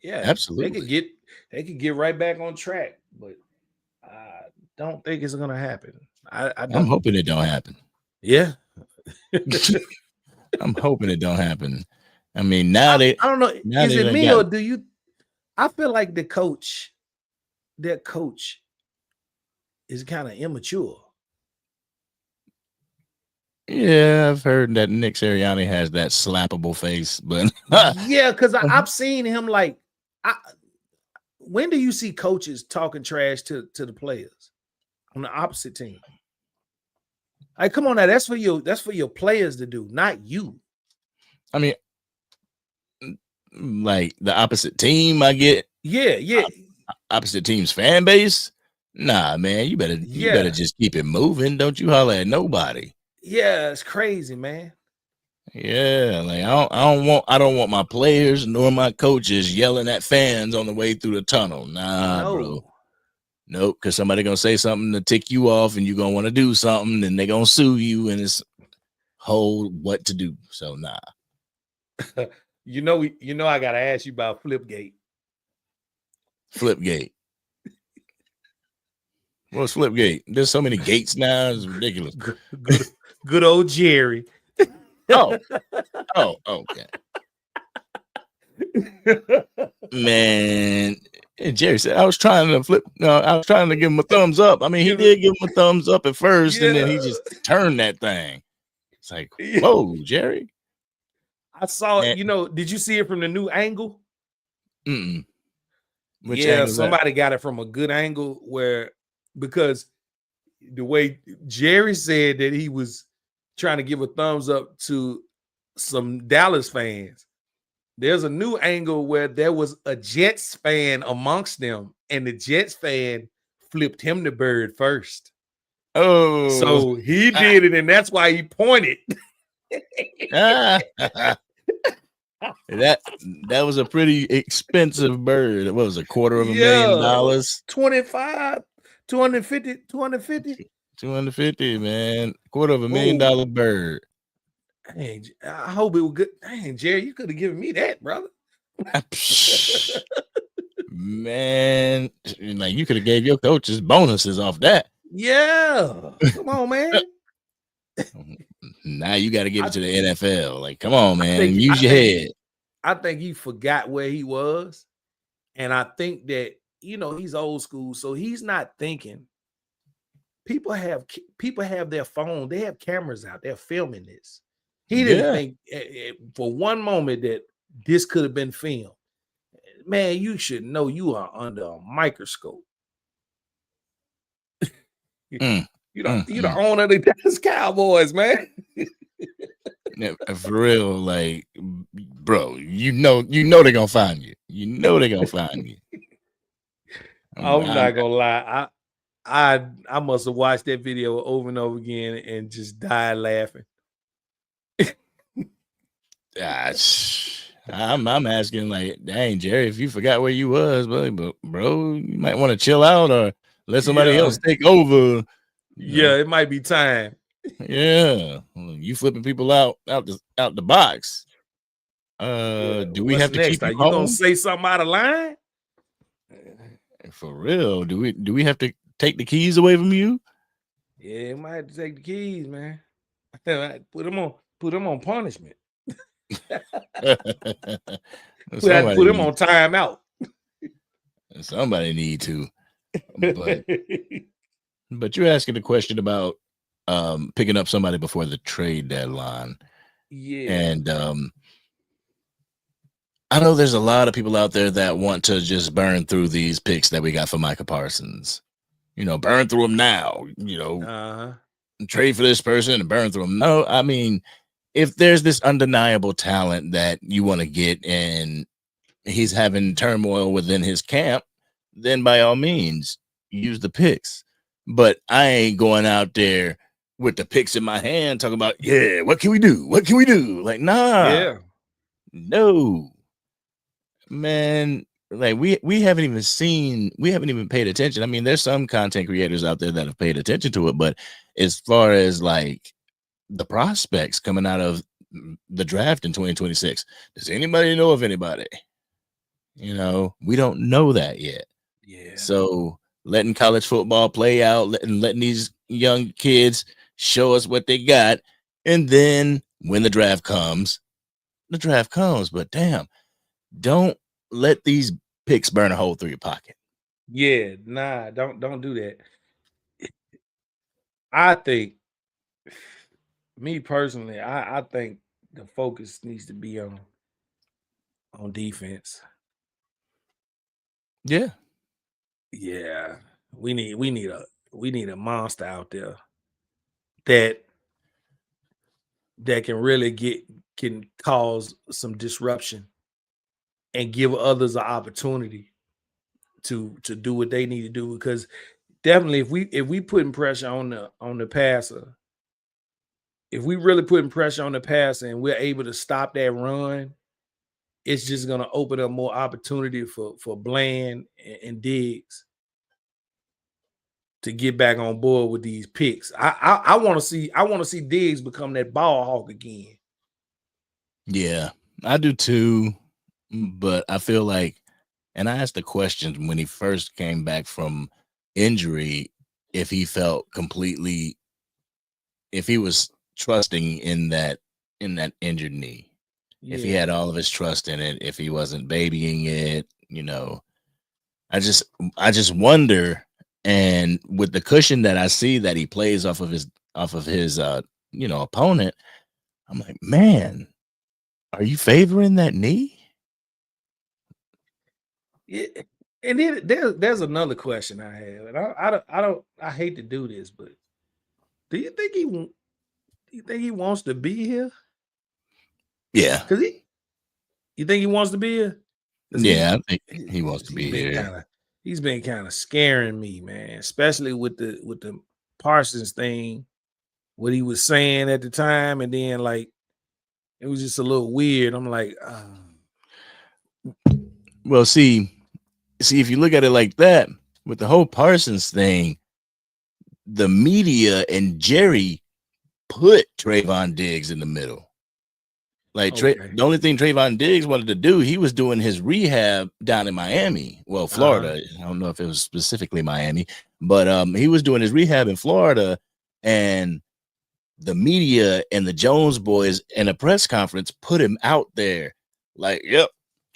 Yeah, absolutely. They could get right back on track, but I don't think it's gonna happen. I'm hoping it don't happen. Yeah. I'm hoping it don't happen. I mean, now I don't know. Is it me or do you? I feel like their coach is kind of immature. Yeah, I've heard that Nick Sirianni has that slappable face, but yeah, because I've seen him when do you see coaches talking trash to the players on the opposite team? Like, come on now, that's for your players to do, not you. I mean, like the opposite team, I get. Yeah. Opposite team's fan base. Nah, man, you better just keep it moving. Don't you holler at nobody. Yeah, it's crazy, man. Yeah, like I don't want my players nor my coaches yelling at fans on the way through the tunnel. Nah, bro. Nope, because somebody gonna say something to tick you off, and you're gonna want to do something, and they're gonna sue you, and it's whole what to do. So nah. I gotta ask you about Flipgate. Flipgate. What's Flipgate? There's so many gates now, it's ridiculous. Good old Jerry. Oh, okay. Man, and Jerry said I was trying to give him a thumbs up. I mean, he did give him a thumbs up at first, and then he just turned that thing. It's like, whoa, Jerry. I saw it. Did you see it from the new angle? Which angle somebody got it from a good angle because the way Jerry said that he was trying to give a thumbs up to some Dallas fans. There's a new angle where there was a Jets fan amongst them, and the Jets fan flipped him the bird first. Oh, so he did it, and that's why he pointed. That was a pretty expensive bird. What was it, $250,000? 250, man. $250,000 bird. Hey, I hope it was good. Dang, Jerry, you could have given me that, brother. Man, like you could have gave your coaches bonuses off that. Yeah, come on, man. Now you got to give it to the NFL. Like, come on, man, use your head. I think he forgot where he was, and I think that he's old school, so he's not thinking. People have their phone, they have cameras out, they're filming this. He didn't think for one moment that this could have been filmed. Man, you should know you are under a microscope. You're the owner of the Dallas Cowboys, man. Yeah, for real, like, bro, you know they're gonna find you. You know they're gonna find you. I'm not gonna lie. I must have watched that video over and over again and just died laughing. I'm asking, like, dang, Jerry, if you forgot where you was, but bro, you might want to chill out or let somebody else take over. Yeah, it might be time. Yeah, you flipping people out the box. Do we have to keep you home? You gonna say something out of line? For real? Do we have to take the keys away from you? Yeah, it might have to take the keys, man. Put them on punishment. We had to put him on timeout. Somebody need to. But you're asking the question about picking up somebody before the trade deadline. Yeah. And I know there's a lot of people out there that want to just burn through these picks that we got for Micah Parsons. Burn through them now. Trade for this person and burn through them. No, I mean, if there's this undeniable talent that you want to get and he's having turmoil within his camp, then by all means, use the picks. But I ain't going out there with the picks in my hand talking about, yeah, what can we do? What can we do? Like, nah. Yeah. No. Man, like we haven't even paid attention. I mean, there's some content creators out there that have paid attention to it, but as far as like the prospects coming out of the draft in 2026, does anybody know of anybody? We don't know that yet. Yeah. So letting college football play out, letting these young kids show us what they got, and then when the draft comes. But damn, don't let these picks burn a hole through your pocket. Yeah, nah, don't do that. I think, me personally, I think the focus needs to be on defense. Yeah. Yeah. We need a monster out there that can really can cause some disruption and give others an opportunity to do what they need to do. Because definitely if we putting pressure on the passer, if we really putting pressure on the passer and we're able to stop that run, it's just gonna open up more opportunity for Bland and Diggs to get back on board with these picks. I want to see Diggs become that ball hawk again. Yeah, I do too. But I feel like, and I asked the question when he first came back from injury, if he felt completely, if he was trusting in that injured knee, if he had all of his trust in it, if he wasn't babying it, I just wonder. And with the cushion that I see that he plays off of his opponent, I'm like, man, are you favoring that knee? Yeah, and then there's another question I have, and I hate to do this, but do you think he wants to be here? Yeah, you think he wants to be here? Yeah, I think he wants to be here. He's been kind of scaring me, man, especially with the Parsons thing, what he was saying at the time, and then like it was just a little weird. I'm like, well, see, if you look at it like that, with the whole Parsons thing, the media and Jerry put Trayvon Diggs in the middle. Like the only thing Trayvon Diggs wanted to do, he was doing his rehab down in Miami. Well, Florida. I don't know if it was specifically Miami, but he was doing his rehab in Florida, and the media and the Jones boys in a press conference put him out there. Like, yep,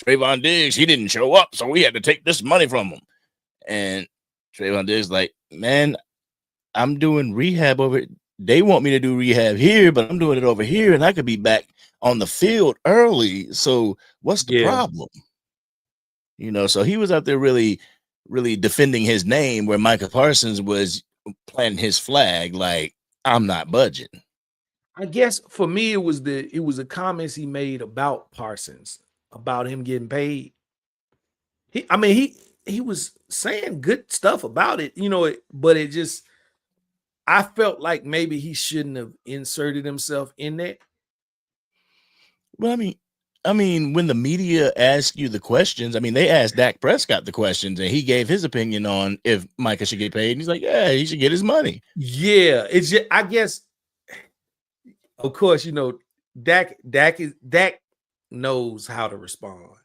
Trayvon Diggs, he didn't show up, so we had to take this money from him. And Trayvon Diggs like, man, I'm doing rehab over. They want me to do rehab here, but I'm doing it over here, and I could be back on the field early. So what's the problem? So he was out there really, really defending his name, where Micah Parsons was planting his flag like, I'm not budging. I guess for me, it was the comments he made about Parsons, about him getting paid. He was saying good stuff about it, but it just, I felt like maybe he shouldn't have inserted himself in that. Well, I mean, when the media ask you the questions, they asked Dak Prescott the questions, and he gave his opinion on if Micah should get paid. And he's like, yeah, he should get his money. Yeah, it's just, I guess, of course, Dak knows how to respond.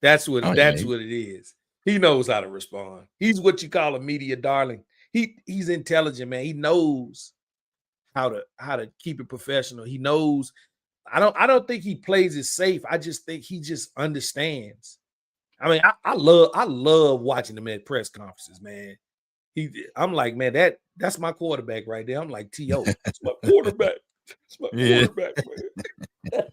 That's what what it is. He knows how to respond. He's what you call a media darling. He's intelligent, man. He knows how to keep it professional. He knows I don't think he plays it safe. I just think he just understands. I mean, I love watching him at press conferences, man. I'm like, man, that's my quarterback right there. I'm like, T.O., it's my quarterback. It's my quarterback, man.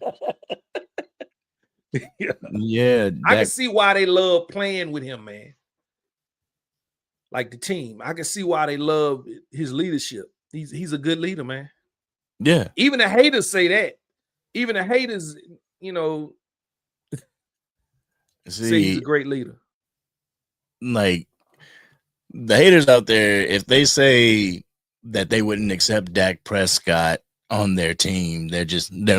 Yeah, I can see why they love playing with him, man. Like the team. I can see why they love his leadership. He's a good leader, man. Yeah. Even the haters say that. Even the haters, say he's a great leader. Like the haters out there, if they say that they wouldn't accept Dak Prescott on their team, they're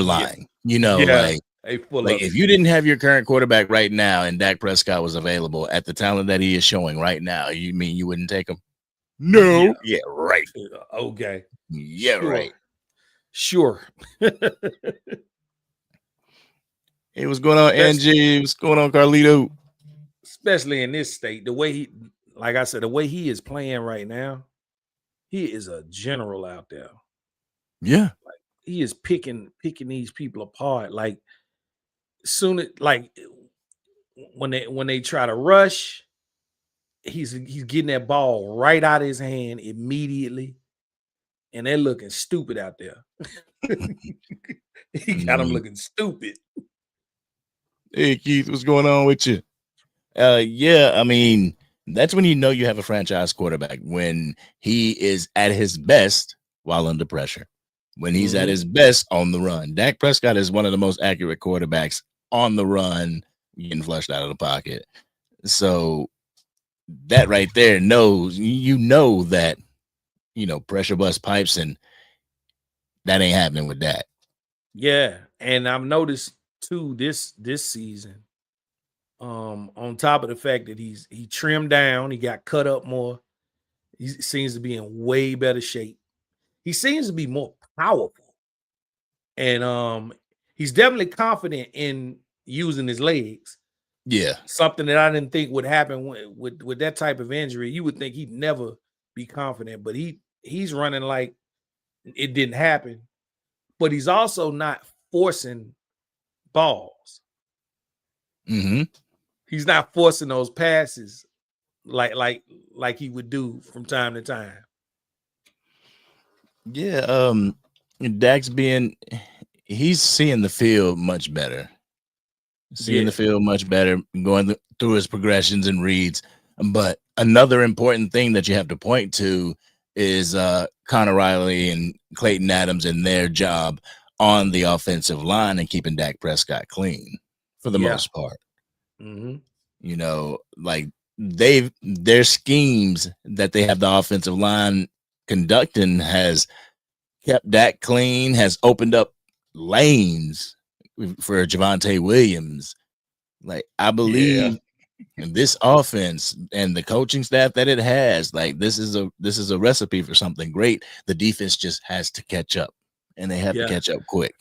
lying. Like if you didn't have your current quarterback right now and Dak Prescott was available at the talent that he is showing right now, you mean you wouldn't take him? No. Yeah, right. Okay. Yeah, sure. right. Sure. Hey, what's going on, Angie? What's going on, Carlito? Especially in this state, the way like I said, the way he is playing right now, he is a general out there. Yeah. Like he is picking these people apart. Like when they try to rush, he's getting that ball right out of his hand immediately, and they're looking stupid out there. He got them looking stupid. Hey Keith, what's going on with you? Yeah, I mean, that's when you know you have a franchise quarterback, when he is at his best while under pressure, when he's at his best on the run. Dak Prescott is one of the most accurate quarterbacks on the run, getting flushed out of the pocket. So that right there that, pressure bust pipes, and that ain't happening with that. Yeah, and I've noticed too this season, on top of the fact that he trimmed down, he got cut up more. He seems to be in way better shape. He seems to be more powerful, and he's definitely confident in using his legs. Yeah, something that I didn't think would happen with that type of injury. You would think he'd never be confident, but he's running like it didn't happen. But he's also not forcing balls. He's not forcing those passes like he would do from time to time. Yeah, Dak's he's seeing the field much better. The field much better, going through his progressions and reads. But another important thing that you have to point to is Connor Riley and Clayton Adams and their job on the offensive line and keeping Dak Prescott clean for the most part. Like their schemes that they have the offensive line conducting has kept Dak clean, has opened up lanes for Javonte Williams. Like, I believe in this offense and the coaching staff that it has, like this is a recipe for something great. The defense just has to catch up, and they have to catch up quick.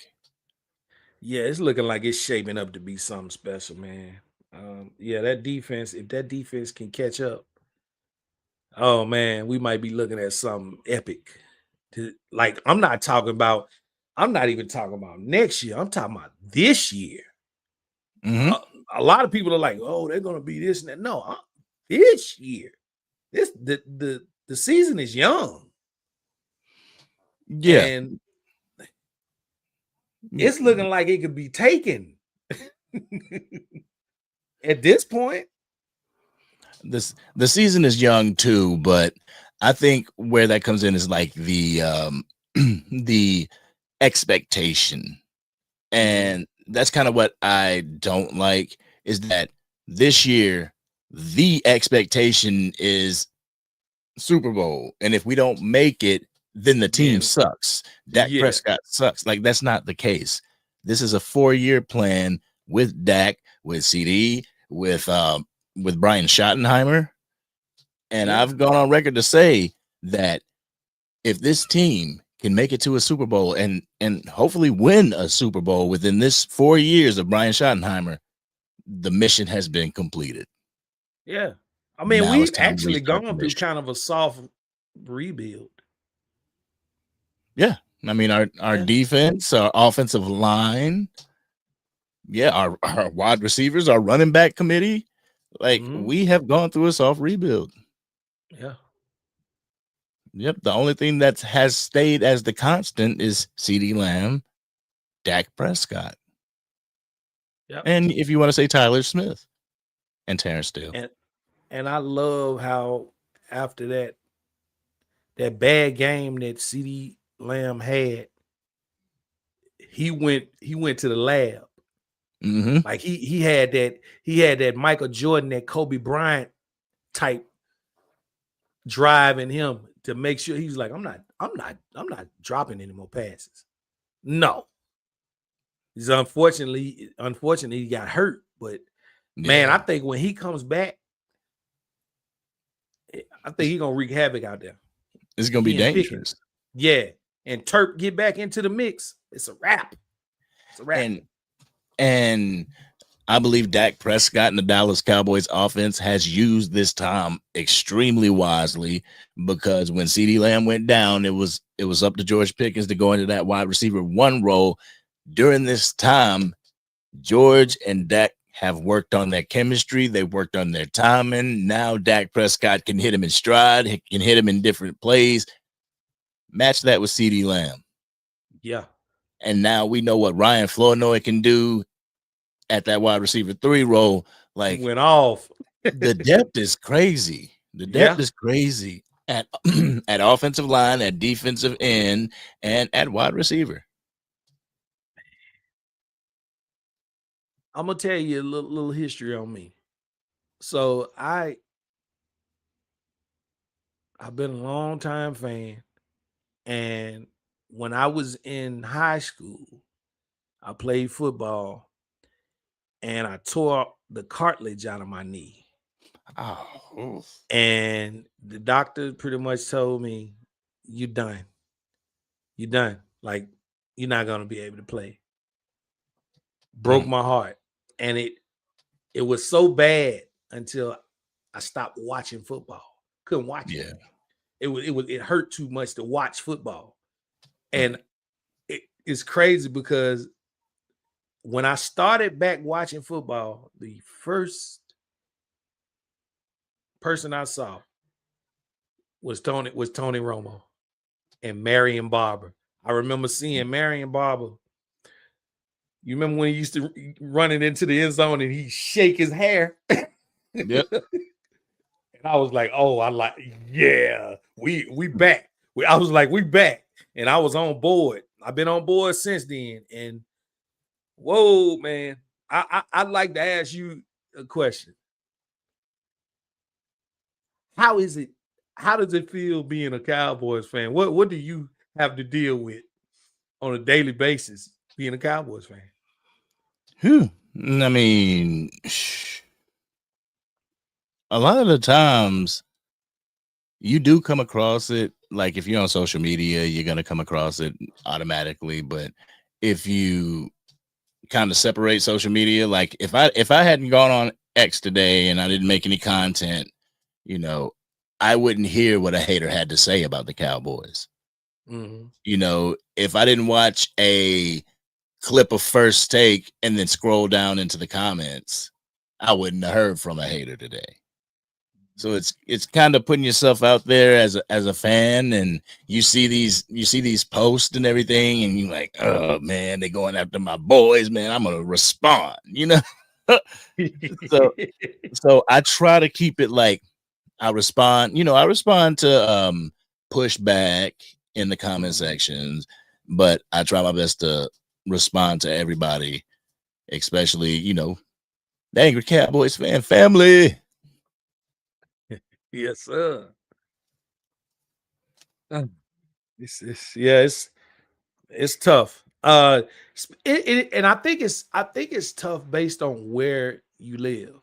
Yeah, it's looking like it's shaping up to be something special, man. That defense, if that defense can catch up, oh man, we might be looking at something epic. I'm not even talking about next year. I'm talking about this year. A lot of people are like, oh, they're gonna be this and that. No, this year. The season is young. Yeah. And it's looking like it could be taken at this point. The season is young too, but I think where that comes in is like the the expectation. And that's kind of what I don't like, is that this year the expectation is Super Bowl, and if we don't make it, then the team sucks. Dak Prescott sucks. Like, that's not the case. This is a 4-year plan with Dak, with CD, with Brian Schottenheimer, and I've gone on record to say that if this team can make it to a Super Bowl and hopefully win a Super Bowl within this 4 years of Brian Schottenheimer, the mission has been completed. Yeah. I mean, we've actually gone through kind of a soft rebuild. Yeah. I mean, our defense, our offensive line, our wide receivers, our running back committee, like we have gone through a soft rebuild. Yeah. Yep. The only thing that has stayed as the constant is CeeDee Lamb, Dak Prescott. Yep. And if you want to say Tyler Smith and Terrence Steele. And I love how after that bad game that CeeDee Lamb had, he went to the lab. Mm-hmm. Like he had that Michael Jordan, that Kobe Bryant type drive in him to make sure he's like, I'm not dropping any more passes. No. He's unfortunately he got hurt, but man, I think when he comes back, I think he's gonna wreak havoc out there. It's gonna be dangerous. Yeah. And Turp get back into the mix. It's a wrap. It's a wrap. And I believe Dak Prescott and the Dallas Cowboys offense has used this time extremely wisely, because when CeeDee Lamb went down, it was up to George Pickens to go into that wide receiver one role. During this time, George and Dak have worked on their chemistry. They worked on their timing. Now Dak Prescott can hit him in stride. He can hit him in different plays. Match that with CeeDee Lamb. Yeah. And now we know what Ryan Flournoy can do at that wide receiver 3 role. Like, he went off. The depth is crazy. The depth is crazy at at offensive line, at defensive end, and at wide receiver. I'm gonna tell you a little history on me. So I've been a long time fan, and when I was in high school, I played football, and I tore the cartilage out of my knee. Oh, and the doctor pretty much told me, "You done. You done. Like, you're not gonna be able to play." Broke my heart, and it was so bad until I stopped watching football. Couldn't watch it. It hurt too much to watch football, and it's crazy because when I started back watching football, the first person I saw was Tony Romo and Marion Barber. I remember seeing Marion Barber. You remember when he used to run it into the end zone and he shake his hair? Yep. And I was like, oh, we back. I was like, we back. And I was on board. I've been on board since then. And whoa, man. I'd like to ask you a question. How does it feel being a Cowboys fan? What do you have to deal with on a daily basis being a Cowboys fan? I mean, a lot of the times you do come across it. Like, if you're on social media, you're going to come across it automatically. But if you kind of separate social media, like if I hadn't gone on X today and I didn't make any content, I wouldn't hear what a hater had to say about the Cowboys. Mm-hmm. If I didn't watch a clip of First Take and then scroll down into the comments, I wouldn't have heard from a hater today. So it's kind of putting yourself out there as a fan, and you see these posts and everything, and you're like, oh man, they're going after my boys, man. I'm gonna respond, So I try to keep it like I respond to pushback in the comment sections, but I try my best to respond to everybody, especially, the Angry Cowboys fan family. Yes, sir. It's tough. And I think it's tough based on where you live.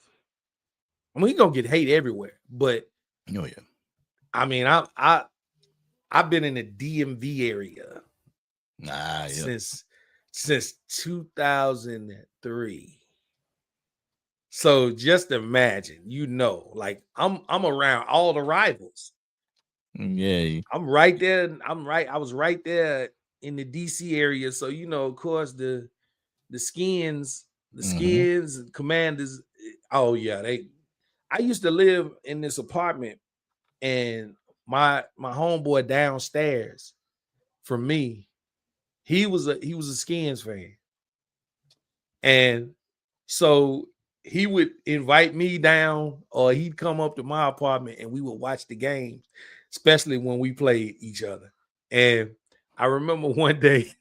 I mean, you're gonna get hate everywhere, but I mean, I've been in the DMV area since 2003. So just imagine, like I'm around all the rivals. Yeah. I'm right there. I was right there in the DC area. So, you know, of course, the skins, commanders. Oh yeah, I used to live in this apartment, and my homeboy downstairs from me, he was a Skins fan. And so he would invite me down, or he'd come up to my apartment and we would watch the games, especially when we played each other. And I remember one day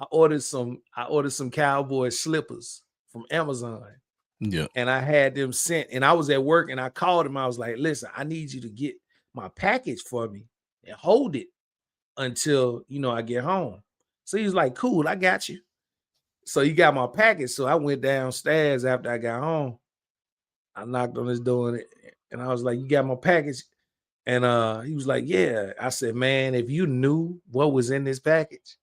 I ordered some Cowboys slippers from Amazon. Yeah. And I had them sent, and I was at work, and I called him. I was like, listen, I need you to get my package for me and hold it until, you know, I get home. So he's like, cool, I got you. So he got my package. So I went downstairs after I got home. I knocked on his door, and I was like, you got my package? And he was like, yeah. I said, man, if you knew what was in this package,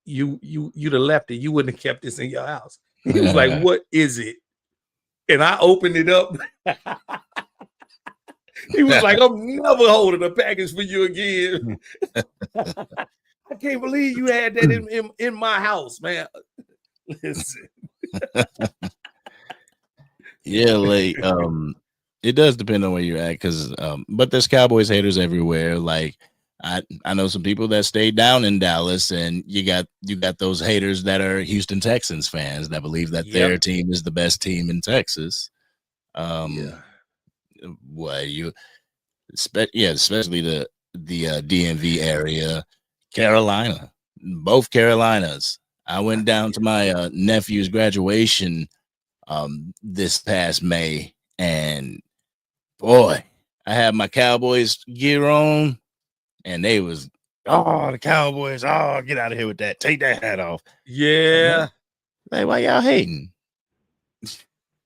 you'd have left it. You wouldn't have kept this in your house. He was like, what is it? And I opened it up. He was like, I'm never holding a package for you again. I can't believe you had that in my house, man. Listen. Yeah, like it does depend on where you're at, because but there's Cowboys haters everywhere. Like I know some people that stayed down in Dallas, and you got those haters that are Houston Texans fans that believe that their team is the best team in Texas. Especially the DMV area, Carolina, both Carolinas. I went down to my nephew's graduation this past May, and boy, I had my Cowboys gear on, and they was, the Cowboys, get out of here with that, take that hat off. Yeah. Like, why y'all hating?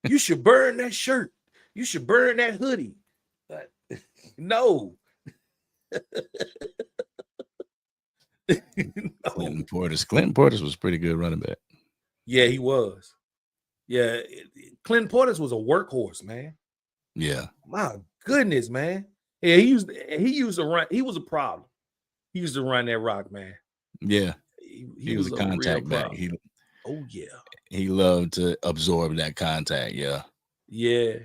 You should burn that shirt. You should burn that hoodie. But no. Clinton Portis was pretty good running back. Yeah, he was. Yeah, Clinton Portis was a workhorse, man. Yeah. My goodness, man. Yeah, he used to run. He was a problem. He used to run that rock, man. Yeah. He was a contact back. He loved to absorb that contact. Yeah. Yeah.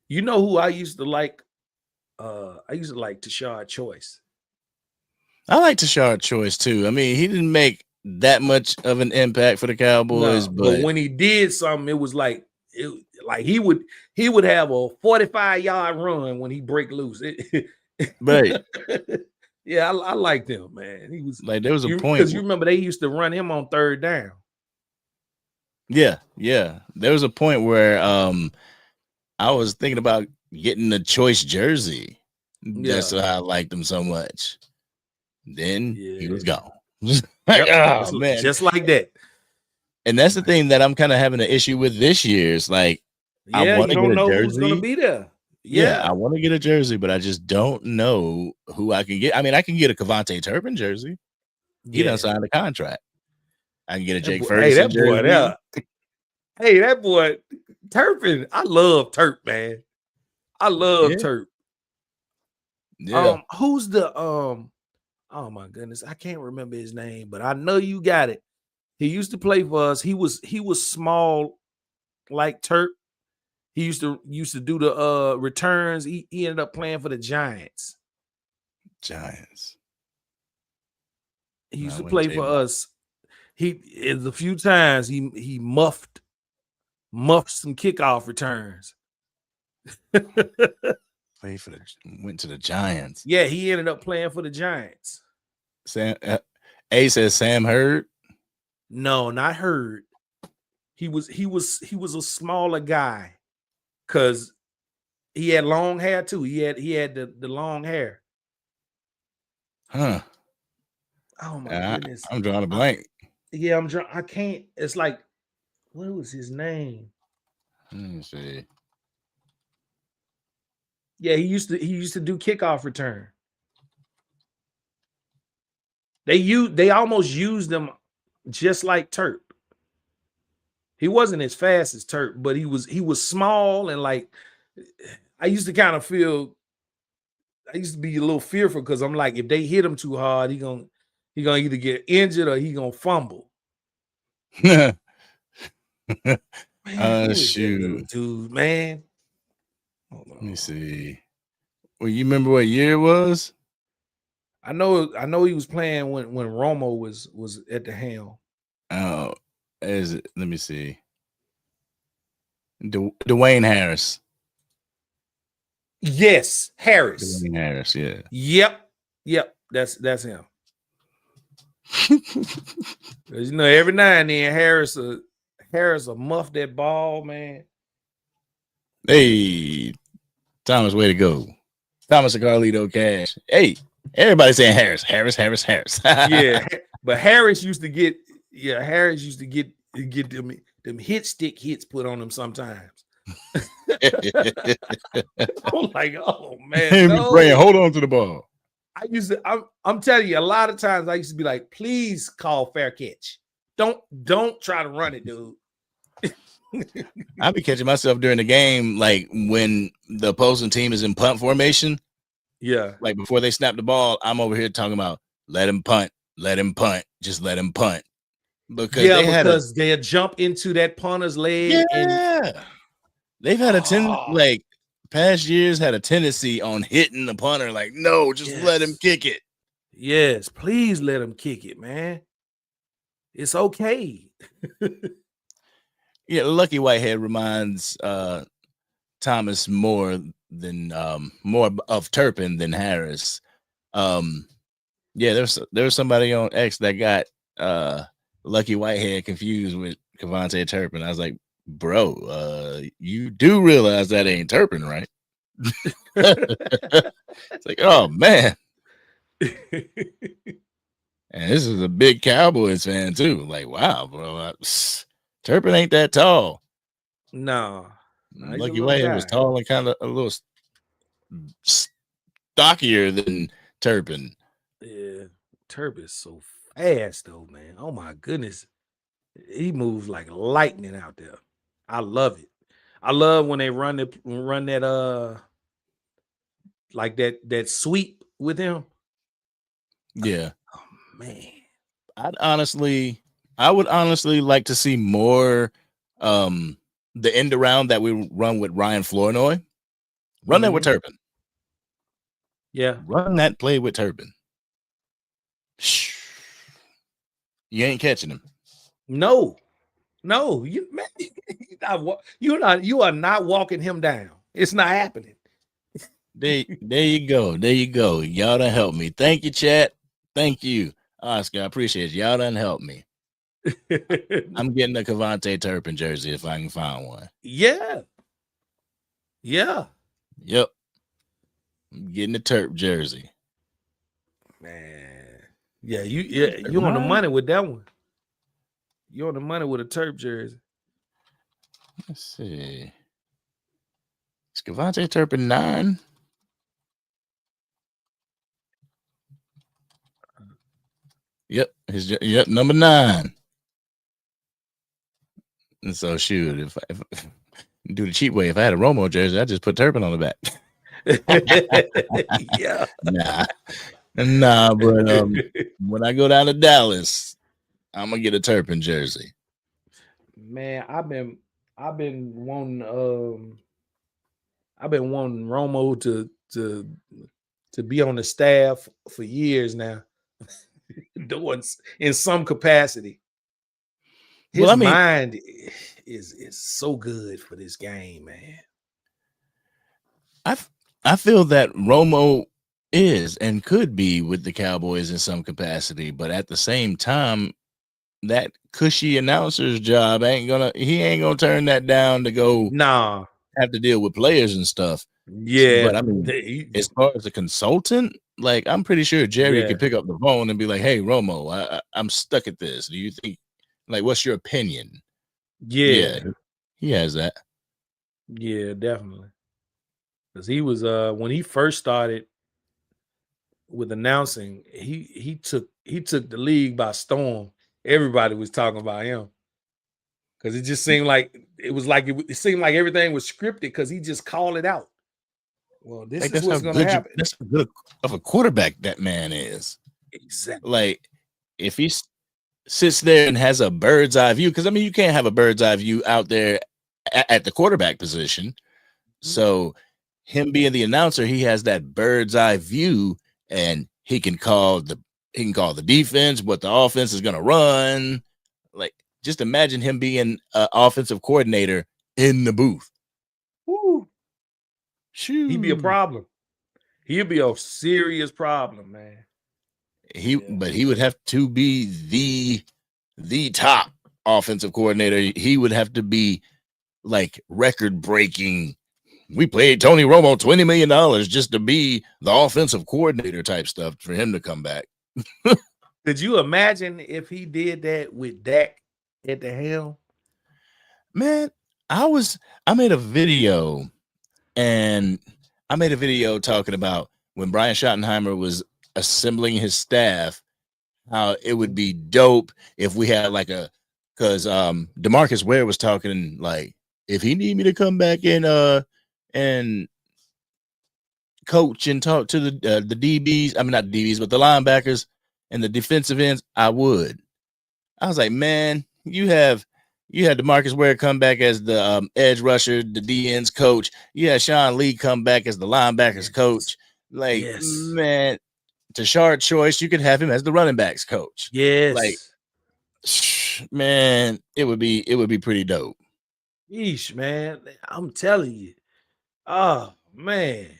You know who I used to like? I used to like Tashard Choice. I like Tashard Choice too. I mean, he didn't make that much of an impact for the Cowboys, but when he did something, it was like he would have a 45-yard run when he break loose. Right. Yeah, I liked him, man. He was like, there was a point, because you remember they used to run him on third down. Yeah. There was a point where I was thinking about getting the Choice jersey. That's why I liked him so much. Then he was gone. Man, just like that. And that's the thing that I'm kind of having an issue with this year. It's like, I want to get a jersey. Who's gonna be there. Yeah, I want to get a jersey, but I just don't know who I can get. I mean, I can get a Cavante Turpin jersey. He done signed a contract. I can get a Jake Ferguson jersey. That boy Turpin. I love Turp, man. I love Turp. Yeah. Who's the oh my goodness, I can't remember his name, but I know you got it. He used to play for us. He was small like Turp. He used to do the returns. He ended up playing for the Giants. He used to play for us. A few times he muffed some kickoff returns. Went to the Giants. Yeah, he ended up playing for the Giants. A says Sam Hurd. No, not Hurd. He was a smaller guy, because he had long hair too. He had the long hair. Huh. Oh my goodness. I'm drawing a blank. I can't. It's like, what was his name? Let me see. Yeah, he used to do kickoff return. They almost used him just like Turp. He wasn't as fast as Turp, but he was small, and like, I used to be a little fearful, because I'm like, if they hit him too hard, he gonna He gonna either get injured or he gonna fumble. Man, Man, who is that little shoot. dude, man? Hold Let me on. see. Well, you remember what year it was? I know he was playing when Romo was at the helm. Oh, is it? Let me see. Dwayne Harris. Yes, Harris. Dwayne Harris, yeah. Yep. That's him. 'Cause, you know, every now and then Harris will muff that ball, man. Hey, Thomas, way to go. Thomas and Carlito Cash. Hey, everybody saying Harris. Yeah, but Harris used to get them hit stick hits put on him sometimes. I'm like, oh man, no. Brian, hold on to the ball. I'm telling you, a lot of times I used to be like, please call fair catch. Don't try to run it, dude. I be catching myself during the game, like when the opposing team is in punt formation. Yeah. Like before they snap the ball, I'm over here talking about let him punt, just let him punt. Because they'll jump into that punter's leg. Yeah. They've had past years had a tendency on hitting the punter. Like, no, just let him kick it. Yes, please let him kick it, man. It's okay. Yeah, Lucky Whitehead reminds Thomas more of Turpin than Harris. Yeah, there's somebody on X that got Lucky Whitehead confused with Kevontae Turpin. I was like, bro, you do realize that ain't Turpin, right? It's like, oh man. And this is a big Cowboys fan too. Like, wow, bro, Turpin ain't that tall. No, Lucky Whitehead was tall and kind of a little stockier than Turpin. Yeah, Turpin's so fast though, man. Oh my goodness, he moves like lightning out there. I love it. I love when they run that like that sweep with him. Yeah. Oh man. I would honestly like to see more the end around that we run with Ryan Flournoy. Run that with Turpin. Yeah. Run that play with Turpin. You ain't catching him. No, you are not walking him down. It's not happening. There you go. Y'all done help me. Thank you, chat. Thank you, Oscar. I appreciate you. Y'all done help me. I'm getting a Kevontae Turpin jersey if I can find one. Yeah. Yep. I'm getting a Terp jersey. Man. Yeah, you on the money with that one. You're on the money with a Terp jersey. Let's see. Is Kevontae Turpin 9? Yep, number 9. And so shoot, if do the cheap way, if I had a Romo jersey, I'd just put Turpin on the back. Yeah. Nah, but when I go down to Dallas, I'm gonna get a Turpin jersey. Man, I've been wanting Romo to be on the staff for years now. Doing in some capacity. His mind is so good for this game, man. I feel that Romo is and could be with the Cowboys in some capacity, but at the same time, that cushy announcer's job he ain't gonna turn that down to go have to deal with players and stuff. Yeah, but I mean, as far as a consultant, like I'm pretty sure Jerry could pick up the phone and be like, "Hey, Romo, I'm stuck at this. Do you think, like, what's your opinion?" Yeah, he has that. Yeah, definitely. Because he was when he first started with announcing, he took the league by storm. Everybody was talking about him because it just seemed like it seemed like everything was scripted because he just called it out. Well, this is what's going to happen. That's how good of a quarterback that man is. Exactly. Like if he sits there and has a bird's eye view, because I mean, you can't have a bird's eye view out there at the quarterback position. So him being the announcer, he has that bird's eye view, and he can call the defense, what the offense is going to run. Like, just imagine him being an offensive coordinator in the booth. Woo. Shoot. He'd be a problem. He'd be a serious problem, man. But he would have to be the top offensive coordinator. He would have to be like record breaking. We paid Tony Romo $20 million just to be the offensive coordinator type stuff for him to come back. Could you imagine if he did that with Dak at the helm? Man, I made a video talking about when Brian Schottenheimer was assembling his staff, how it would be dope if we had like because DeMarcus Ware was talking like, if he need me to come back and coach and talk to the DBs, I mean not the DBs, but the linebackers and the defensive ends, I would. I was like, man, you had DeMarcus Ware come back as the edge rusher, the D ends coach. You had Sean Lee come back as the linebackers coach. Like, man, Tashard Choice, you could have him as the running backs coach. Yes. Like, man, it would be pretty dope. Yeesh, man. I'm telling you. Oh, man.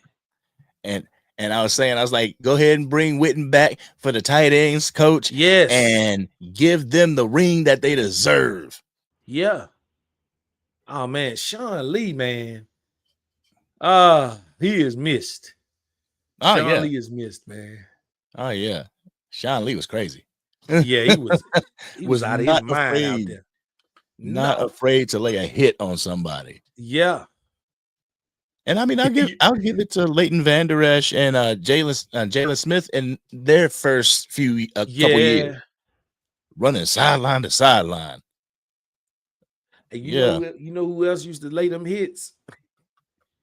And I was like, go ahead and bring Witten back for the tight ends coach. Yes. And give them the ring that they deserve. Yeah. Oh, man. Sean Lee, man. He is missed. Sean Lee is missed, man. Oh, yeah. Sean Lee was crazy. Yeah, he was out of his mind out there. Not afraid to lay a hit on somebody. Yeah. And I mean, I'll give it to Leighton Vander Esch and Jalen Smith in their first couple years, running sideline to sideline. And you know who else used to lay them hits?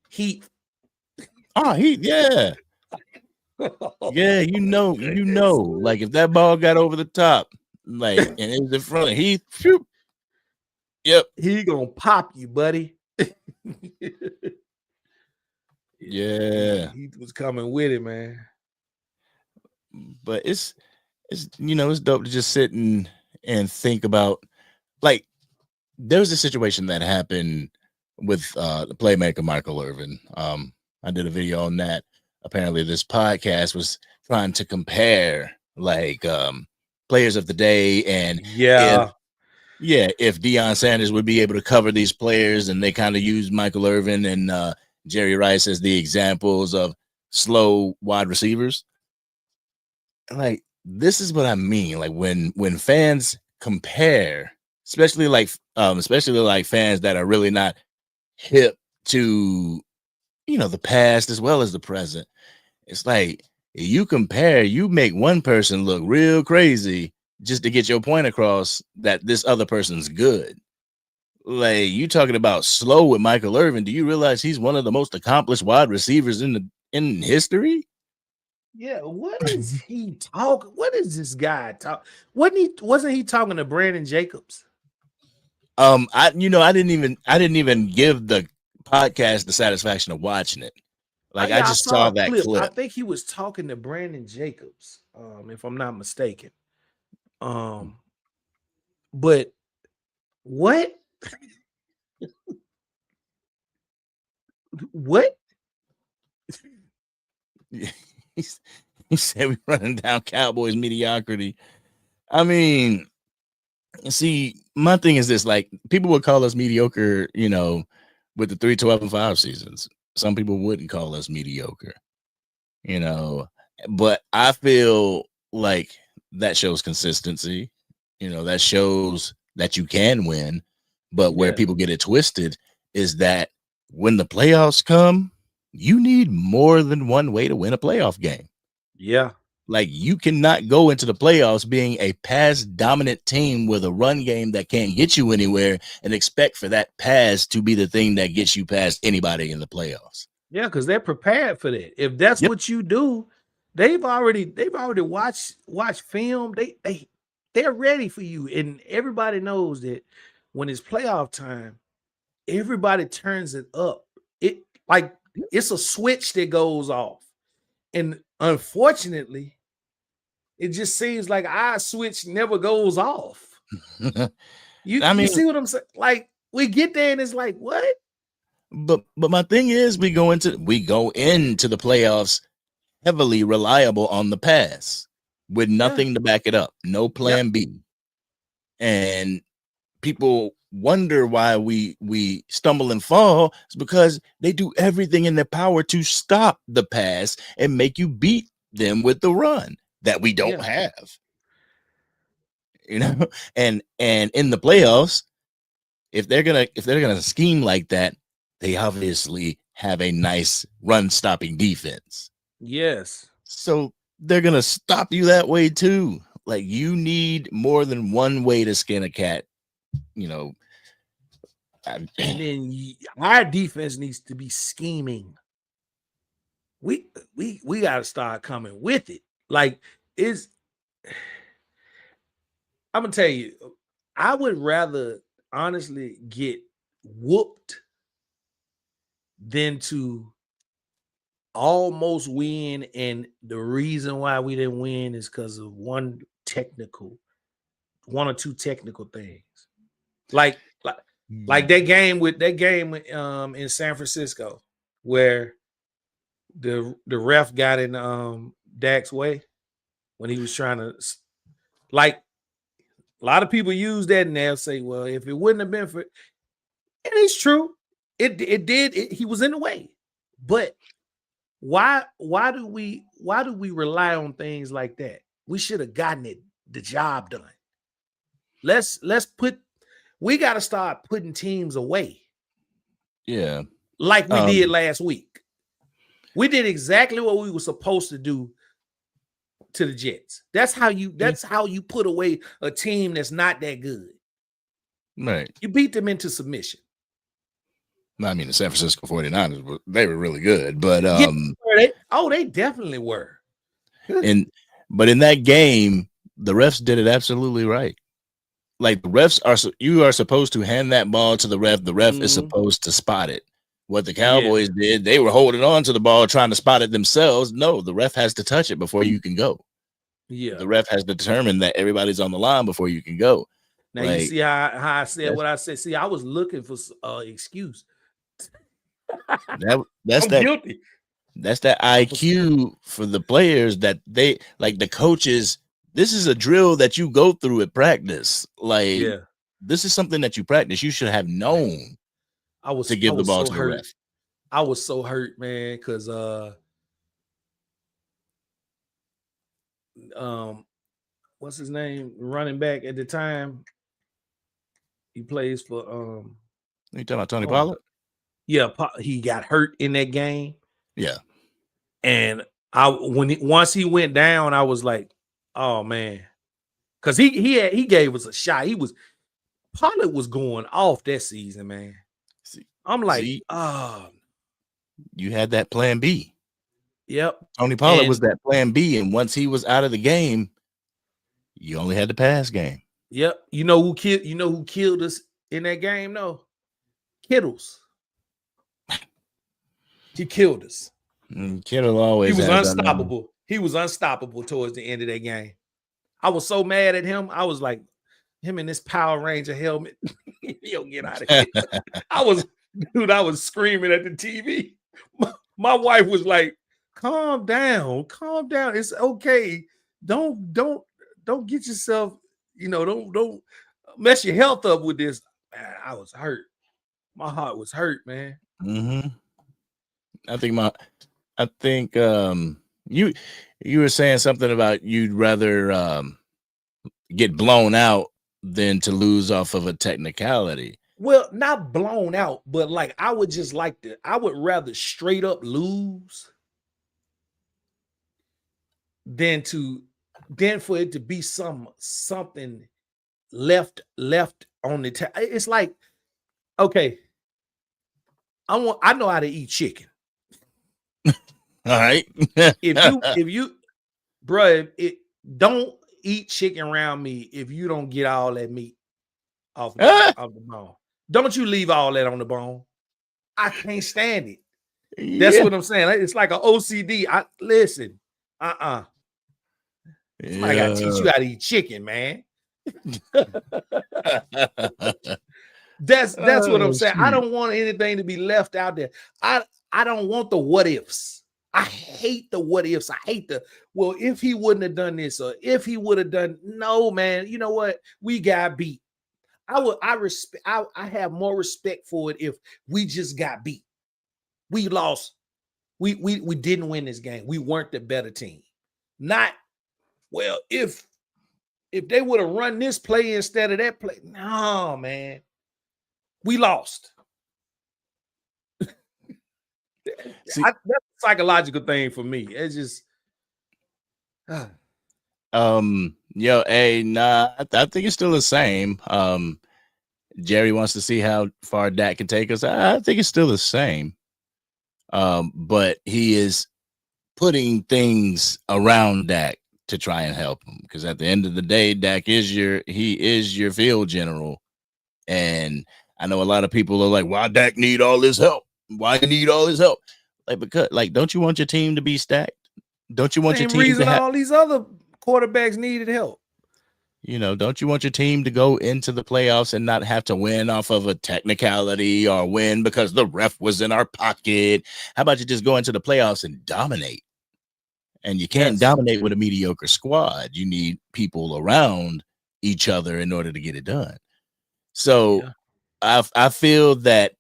Heat. Heat, yeah. Yeah, you know, like if that ball got over the top, like, and it was in front of Heath, phew, yep, he gonna pop you, buddy. Yeah, he was coming with it, man. But it's it's dope to just sit and think about, like, there was a situation that happened with the playmaker Michael Irvin. I did a video on that. Apparently this podcast was trying to compare like players of the day, and if Deion Sanders would be able to cover these players, and they kind of used Michael Irvin and Jerry Rice as the examples of slow wide receivers. Like, this is what I mean. Like when fans compare, especially like fans that are really not hip to the past as well as the present. It's like you compare, you make one person look real crazy just to get your point across that this other person's good. Like, you talking about slow with Michael Irvin. Do you realize he's one of the most accomplished wide receivers in history? Yeah, what is he talking? What is this guy talk? Wasn't he talking to Brandon Jacobs? I didn't even give the podcast the satisfaction of watching it. Like, I just saw that clip. I think he was talking to Brandon Jacobs, if I'm not mistaken. But what? What? He said we're running down Cowboys mediocrity. I mean, see, my thing is this: like, people would call us mediocre, with the 3-12-5 seasons. Some people wouldn't call us mediocre, but I feel like that shows consistency. That shows that you can win. But where people get it twisted is that when the playoffs come, you need more than one way to win a playoff game. Yeah. Like, you cannot go into the playoffs being a pass dominant team with a run game that can't get you anywhere and expect for that pass to be the thing that gets you past anybody in the playoffs. Yeah, because they're prepared for that. If that's what you do, they've already watched film. they're ready for you. And everybody knows that when it's playoff time, everybody turns it up. It like it's a switch that goes off. And unfortunately, it just seems like our switch never goes off. You see what I'm saying? Like we get there and it's like, what? But my thing is we go into the playoffs heavily reliable on the pass with nothing to back it up, no plan B. And people wonder why we stumble and fall. It's because they do everything in their power to stop the pass and make you beat them with the run that we don't have. You know, and in the playoffs, if they're gonna scheme like that, they obviously have a nice run stopping defense. Yes. So they're gonna stop you that way too. Like you need more than one way to skin a cat, you know. And then our defense needs to be scheming. We got to start coming with it. Like I'm gonna tell you, I would rather honestly get whooped than to almost win. And the reason why we didn't win is because of one or two technical things. Like that game in San Francisco where the ref got in Dak's way when he was trying to, like, a lot of people use that and they'll say, well, if it wouldn't have been for, and it's true, he was in the way. But why do we rely on things like that? We should have gotten the job done. We got to start putting teams away. Yeah. Like we did last week. We did exactly what we were supposed to do to the Jets. That's how you put away a team that's not that good. Right. You beat them into submission. I mean, the San Francisco 49ers, they were really good, but they definitely were. But in that game, the refs did it absolutely right. Like you are supposed to hand that ball to the ref. The ref is supposed to spot it. What the Cowboys did, they were holding on to the ball, trying to spot it themselves. No, the ref has to touch it before you can go. Yeah. The ref has to determine that everybody's on the line before you can go. Now you see how I said what I said. See, I was looking for excuse. That's guilty. That's that IQ for the players that they like the coaches. This is a drill that you go through at practice. Like this is something that you practice. You should have known to give the ball to the ref. I was so hurt, man, because what's his name? Running back at the time. He plays for you talking about Tony Pollard? Yeah, he got hurt in that game. Yeah. And once he went down, I was like, oh man. Because he gave us a shot. Pollard was going off that season, man. I'm like, you had that plan B. Yep. Tony Pollard was that plan B. And once he was out of the game, you only had the pass game. Yep. You know who killed us in that game, though? Kittles. He killed us. Kittle always. He was unstoppable. He was unstoppable towards the end of that game. I was so mad at him. I was like, him in this Power Ranger helmet. He'll get out of here. I was screaming at the TV. My wife was like, calm down. It's okay. Don't get yourself, don't mess your health up with this. Man, I was hurt. My heart was hurt, man. Mm-hmm. I think you were saying something about you'd rather get blown out than to lose off of a technicality. Well, not blown out, but like I would rather straight up lose than for it to be something left on the it's like, okay, I know how to eat chicken. All right. if you bro, don't eat chicken around me if you don't get all that meat off Ah! the bone. Don't you leave all that on the bone. I can't stand it. That's Yeah. what I'm saying. It's like an OCD. Listen. Somebody got to teach you how to eat chicken, man. That's what I'm saying. I don't want anything to be left out there. I don't want the what ifs. I hate the what ifs. I hate well, if he wouldn't have done this, or if he would have done, no, man. You know what? We got beat. I have more respect for it if we just got beat. We lost. We didn't win this game. We weren't the better team. Not, well, if they would have run this play instead of that play. No, man. We lost. See, that's a psychological thing for me. It's just I think it's still the same. Jerry wants to see how far Dak can take us. I think it's still the same. But he is putting things around Dak to try and help him, because at the end of the day, Dak is your field general. And I know a lot of people are like, why Dak need all this help? Why you need all this help? Like, because, like, don't you want your team to be stacked? Don't you want your team to have all these other quarterbacks needed help? You know, don't you want your team to go into the playoffs and not have to win off of a technicality or win because the ref was in our pocket? How about you just go into the playoffs and dominate? And you can't dominate with a mediocre squad. You need people around each other in order to get it done. So I feel that,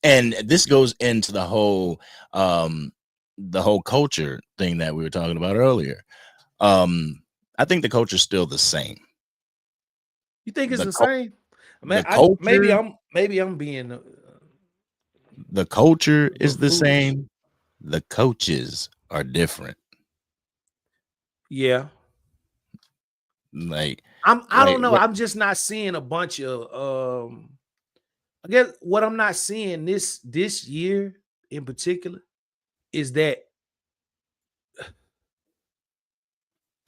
and this goes into the whole culture thing that we were talking about earlier. I think the culture is still the same. You think it's the same? Man, maybe I'm being. The culture is the same. The coaches are different. Yeah. Like, I don't know. I'm just not seeing a bunch of. I guess what I'm not seeing this year in particular is that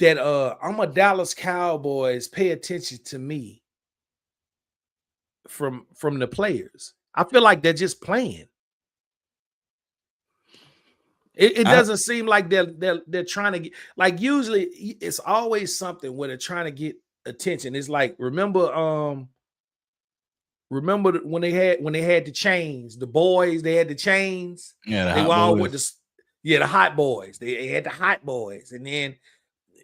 I'm a Dallas Cowboys. Pay attention to me from the players. I feel like they're just playing. It doesn't seem like they're trying to get, like, usually it's always something where they're trying to get attention. It's like, remember when they had the chains, the boys, they had the chains. Yeah, they were all with the hot boys. They had the hot boys. And then,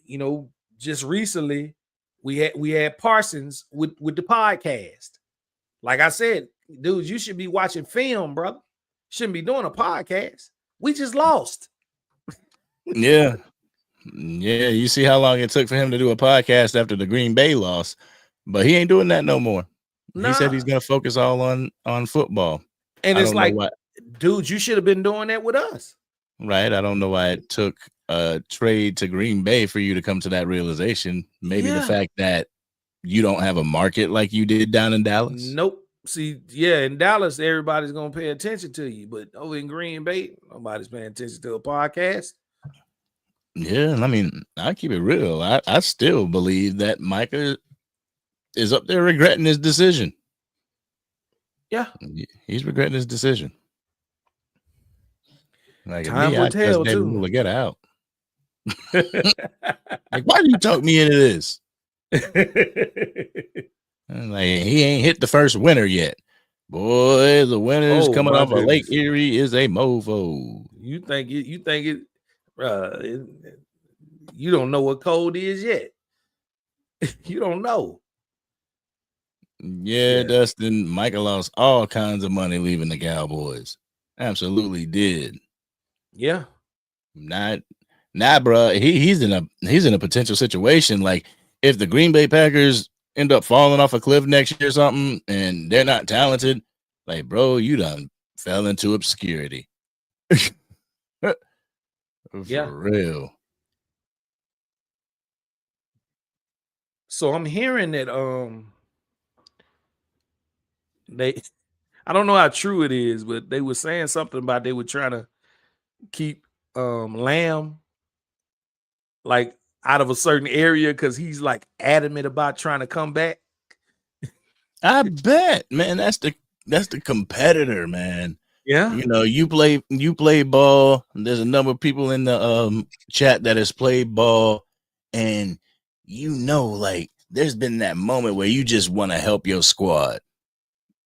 you know, just recently we had Parsons with the podcast. Like I said, dudes, you should be watching film, brother. Shouldn't be doing a podcast. We just lost. Yeah. You see how long it took for him to do a podcast after the Green Bay loss, but he ain't doing that no more. He said he's going to focus all on football. And it's like, dude, you should have been doing that with us. Right. I don't know why it took a trade to Green Bay for you to come to that realization. Maybe the fact that you don't have a market like you did down in Dallas. Nope. See, in Dallas, everybody's going to pay attention to you. But over in Green Bay, nobody's paying attention to a podcast. Yeah, I mean, I keep it real. I still believe that Micah is up there regretting his decision. Yeah. He's regretting his decision. Like, time will tell, too. To get out. Like, why do you talk me into this? Like, he ain't hit the first winner yet. Boy, the winners coming off of Lake Erie is a mofo. You think it you don't know what cold is yet. You don't know. Yeah, Dustin, Michael lost all kinds of money leaving the Cowboys. Absolutely did. Yeah. Nah, bro. He's in a potential situation. Like, if the Green Bay Packers end up falling off a cliff next year or something, and they're not talented, like, bro, you done fell into obscurity. For real. So I'm hearing that I don't know how true it is, but they were saying something about they were trying to keep Lamb, like out of a certain area because he's like adamant about trying to come back. I bet, man. That's the competitor, man. Yeah. You know, you play ball. There's a number of people in the chat that has played ball, and like there's been that moment where you just want to help your squad.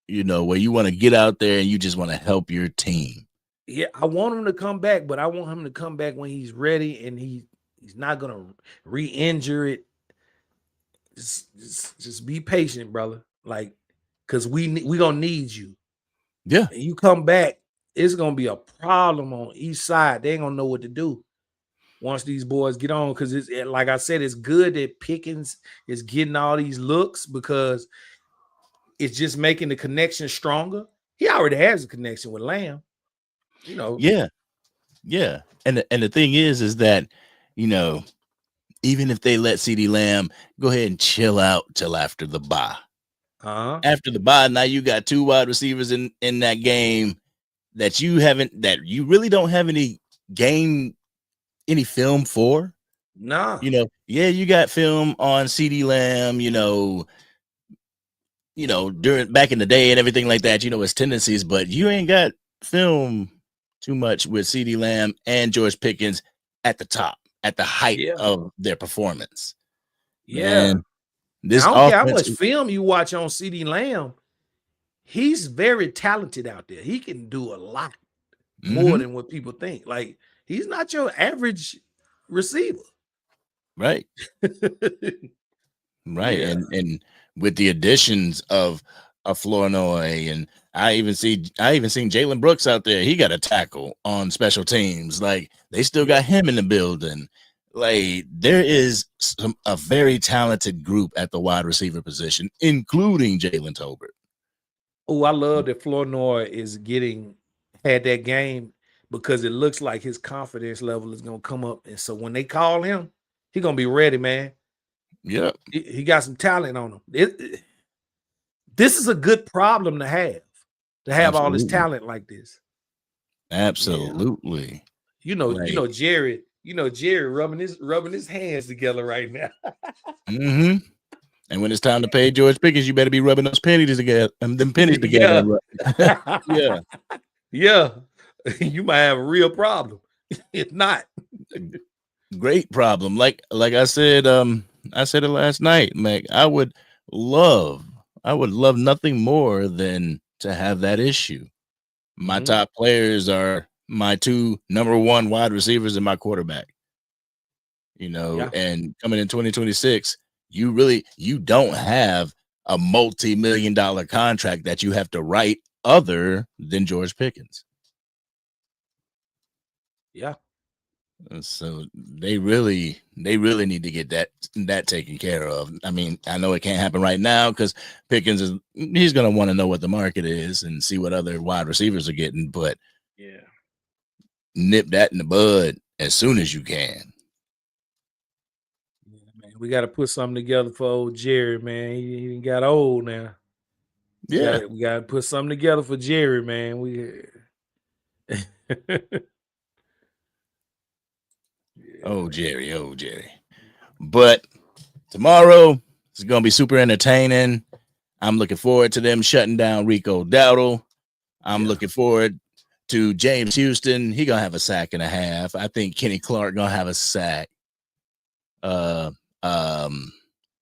You know, where you want to get out there and you just want to help your team. Yeah, I want him to come back, but I want him to come back when he's ready and he's not gonna re-injure it. Just be patient, brother. Like, cause we gonna need you. Yeah, and you come back, it's gonna be a problem on each side. They ain't gonna know what to do once these boys get on. Because it's like I said, it's good that Pickens is getting all these looks because it's just making the connection stronger. He already has a connection with Lamb, you know. Yeah. And the thing is that, you know, even if they let CeeDee Lamb go ahead and chill out till after the bye. After the bye, now you got two wide receivers in that game that you really don't have any film for. Nah. You know, yeah, you got film on CeeDee Lamb, you know, during back in the day and everything like that, you know, his tendencies, but you ain't got film too much with CeeDee Lamb and George Pickens at the top, at the height of their performance. Yeah. Man, this I don't care how much film you watch on CeeDee Lamb. He's very talented out there. He can do a lot more than what people think. Like, he's not your average receiver. Right. Right. Yeah. And with the additions of Flournoy, and I even seen Jalen Brooks out there. He got a tackle on special teams. Like, they still got him in the building. Like, there is a very talented group at the wide receiver position, including Jalen Tolbert. Oh, I love that Flournoy had that game because it looks like his confidence level is going to come up. And so when they call him, he's going to be ready, man. Yeah. He got some talent on him. This is a good problem to have Absolutely. all this talent like this. Absolutely. Yeah. Jerry rubbing his hands together right now. And when it's time to pay George Pickens, you better be rubbing those pennies together. Yeah. Yeah. You might have a real problem. If not. Great problem. Like I said, I said it last night. Like, I would love nothing more than to have that issue. My top players are my two number one wide receivers and my quarterback. You know, and coming in 2026, you don't have a multi-million-dollar contract that you have to write other than George Pickens. Yeah. So they really need to get that taken care of. I mean, I know it can't happen right now because Pickens he's going to want to know what the market is and see what other wide receivers are getting, but nip that in the bud as soon as you can. Yeah, man, we got to put something together for old Jerry, man. He got old now. Yeah, we got to put something together for Jerry, man. Oh, Jerry. But tomorrow it's going to be super entertaining. I'm looking forward to them shutting down Rico Dowdle. I'm looking forward to James Houston. He going to have a sack and a half. I think Kenny Clark going to have a sack. Donovan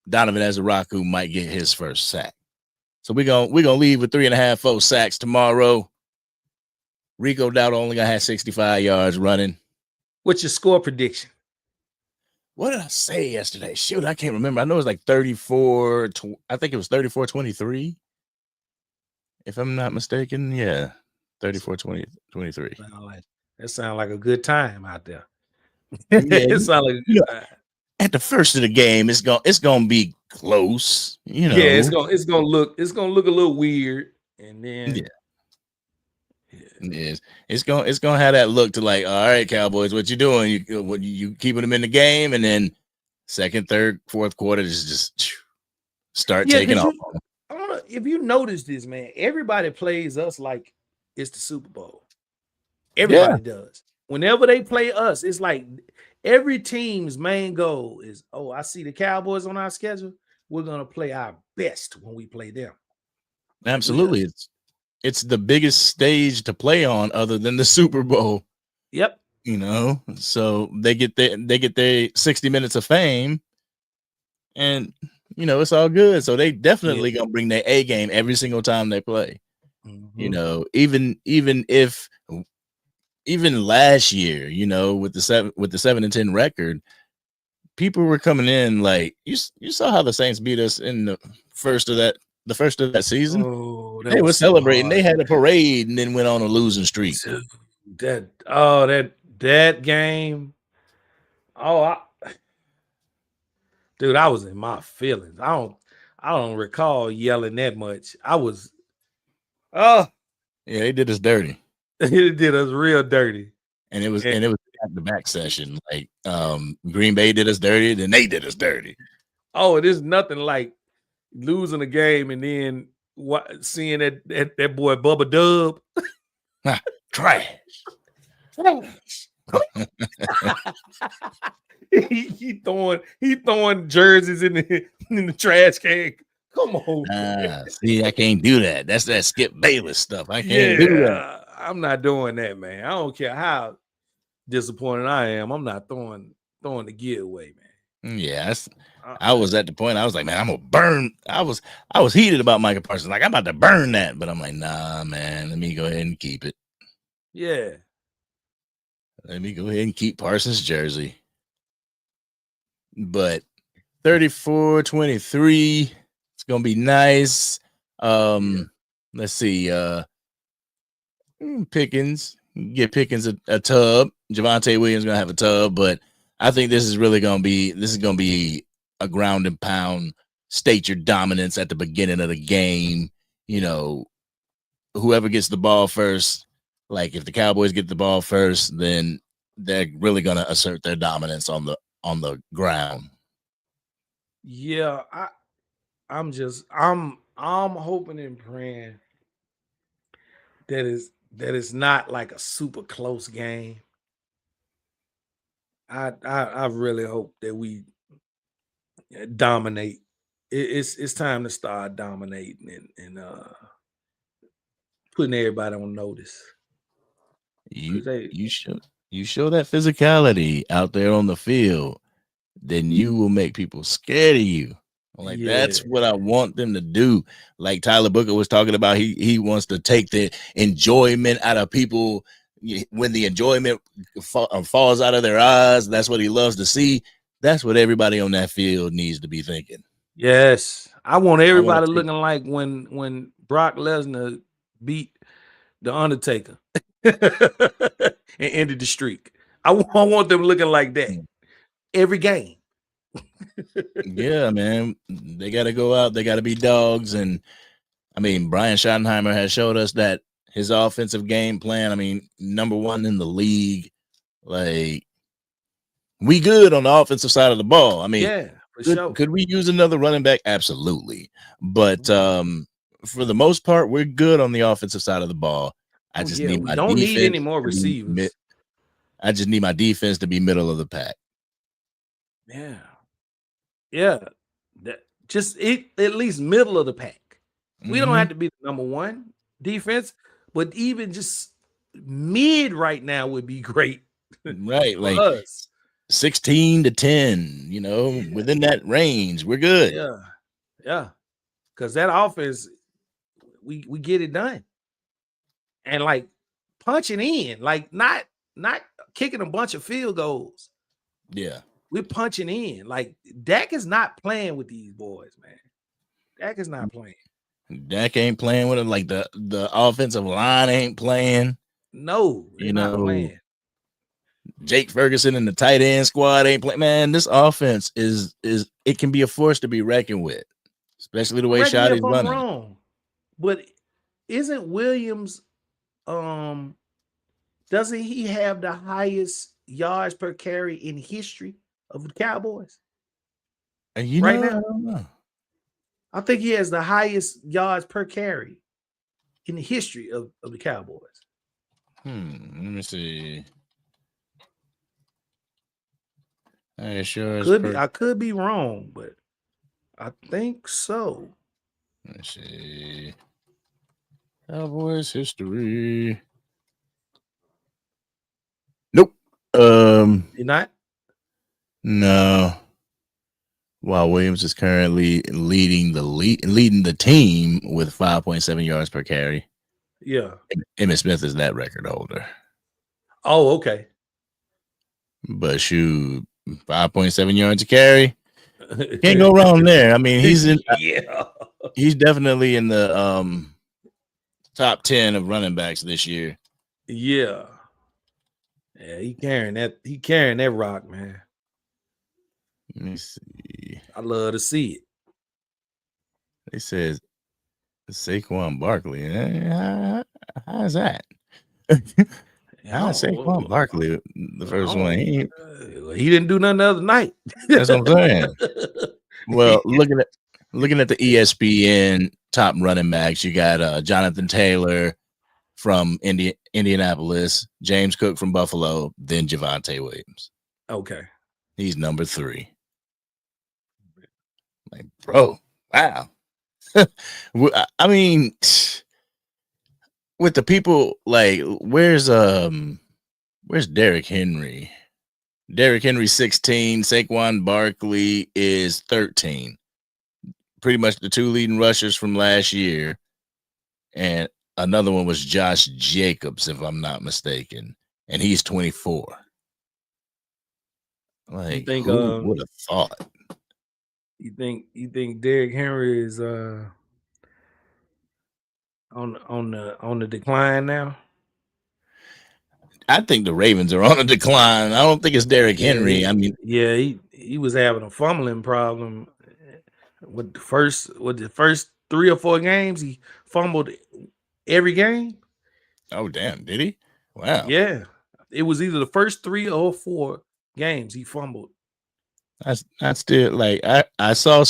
Ezeraku might get his first sack. So we're gonna leave with 3.5, 4 sacks tomorrow. Rico Dowdle only gonna have 65 yards running. What's your score prediction? What did I say yesterday? Shoot, I can't remember. I know it was like 34. I think it was 34-23. If I'm not mistaken, yeah, 34-23. That sounds like a good time out there. Yeah, it sounds like a good time. At the first of the game, it's gonna be close. You know, it's gonna look a little weird, and then it's gonna have that look to like, all right, Cowboys, what you doing? You keeping them in the game, and then second, third, fourth quarter just start taking off. I don't know if you notice this, man. Everybody plays us like it's the Super Bowl. Everybody does. Whenever they play us, it's like Every team's main goal is, oh, I see the Cowboys on our schedule. We're gonna play our best when we play them. Absolutely. It's the biggest stage to play on other than the Super Bowl. Yep. So they get their 60 minutes of fame, and it's all good. So they definitely gonna bring their A game every single time they play. Mm-hmm. Even last year, with the 7-10 record, people were coming in like you saw how the Saints beat us in the first of that season. Oh, They were celebrating. They had a parade and then went on a losing streak. That game. Oh, dude, I was in my feelings. I don't recall yelling that much. I was. Oh, yeah, they did us dirty. It did us real dirty. And it was back-to-back session. Like Green Bay did us dirty, then they did us dirty. Oh, it is nothing like losing a game and then seeing that boy Bubba Dub. Trash. he throwing jerseys in the trash can. Come on. See, I can't do that. That's that Skip Bayless stuff. I can't do that. I'm not doing that, man. I don't care how disappointed I am. I'm not throwing the gear away, man. Yeah, I was at the point. I was like, man, I'm gonna burn. I was heated about Michael Parsons. Like, I'm about to burn that, but I'm like, nah, man. Let me go ahead and keep it. Yeah. Let me go ahead and keep Parsons' jersey. But 34-23, it's gonna be nice. Let's see. Pickens, get Pickens a tub. Javonte Williams gonna have a tub, but I think this is gonna be a ground and pound. State your dominance at the beginning of the game. Whoever gets the ball first. Like if the Cowboys get the ball first, then they're really gonna assert their dominance on the ground. Yeah, I'm hoping and praying that it's not like a super close game. I really hope that we dominate. It's time to start dominating and putting everybody on notice. You show that physicality out there on the field, then you will make people scared of you. That's what I want them to do. Like Tyler Booker was talking about, he wants to take the enjoyment out of people. When the enjoyment falls out of their eyes, that's what he loves to see. That's what everybody on that field needs to be thinking. Yes, I want everybody looking like when Brock Lesnar beat the Undertaker and ended the streak. I want them looking like that every game. Yeah, man. They got to go out. They got to be dogs. And I mean, Brian Schottenheimer has showed us that his offensive game plan, I mean, number one in the league. Like, we good on the offensive side of the ball. I mean, yeah, for sure. Could we use another running back? Absolutely. But for the most part, we're good on the offensive side of the ball. I just need my don't defense need any more receivers. I just need my defense to be middle of the pack. Yeah. Yeah. Just at least middle of the pack. We don't have to be the number one defense, but even just mid right now would be great. Right. Like us. 16-10, within that range. We're good. Yeah. Yeah. Because that offense, we get it done. And like punching in, like not kicking a bunch of field goals. Yeah. We're punching in. Like Dak is not playing with these boys, man. Dak is not playing. Dak ain't playing with him. Like the offensive line ain't playing. No, they're not playing. Jake Ferguson and the tight end squad ain't playing. Man, this offense is it can be a force to be reckoned with, especially the way Shotty's running. Wrong. But isn't Williams doesn't he have the highest yards per carry in history of the Cowboys? Right now? I don't know. I think he has the highest yards per carry in the history of the Cowboys. Let me see. I sure as I could be wrong, but I think so. Let's see. Cowboys history. Nope. You're not? No. While Williams is currently leading the team with 5.7 yards per carry. Yeah. Emmitt Smith is that record holder. Oh, okay. But shoot, 5.7 yards a carry. Can't go wrong there. I mean, he's in. Yeah. He's definitely in the top 10 of running backs this year. Yeah. Yeah, he carrying that rock, man. Let me see. I love to see it. They says Saquon Barkley. How is that? How is Saquon Barkley the first one? He didn't do nothing the other night. That's what I'm saying. Well, looking at the ESPN top running backs, you got Jonathan Taylor from Indianapolis, James Cook from Buffalo, then Javonte Williams. Okay. He's number 3. Like, bro, wow. I mean, with the people, like, where's Derrick Henry? Derrick Henry 16, Saquon Barkley is 13. Pretty much the 2 leading rushers from last year. And another one was Josh Jacobs, if I'm not mistaken. And he's 24. Like, who would have thought? You think Derrick Henry is on the decline now? I think the Ravens are on a decline. I don't think it's Derrick Henry. I mean, yeah, he was having a fumbling problem with the first 3 or 4 games. He fumbled every game. Oh, damn, did he? Wow. Yeah. It was either the first 3 or 4 games he fumbled. That's still, like, I saw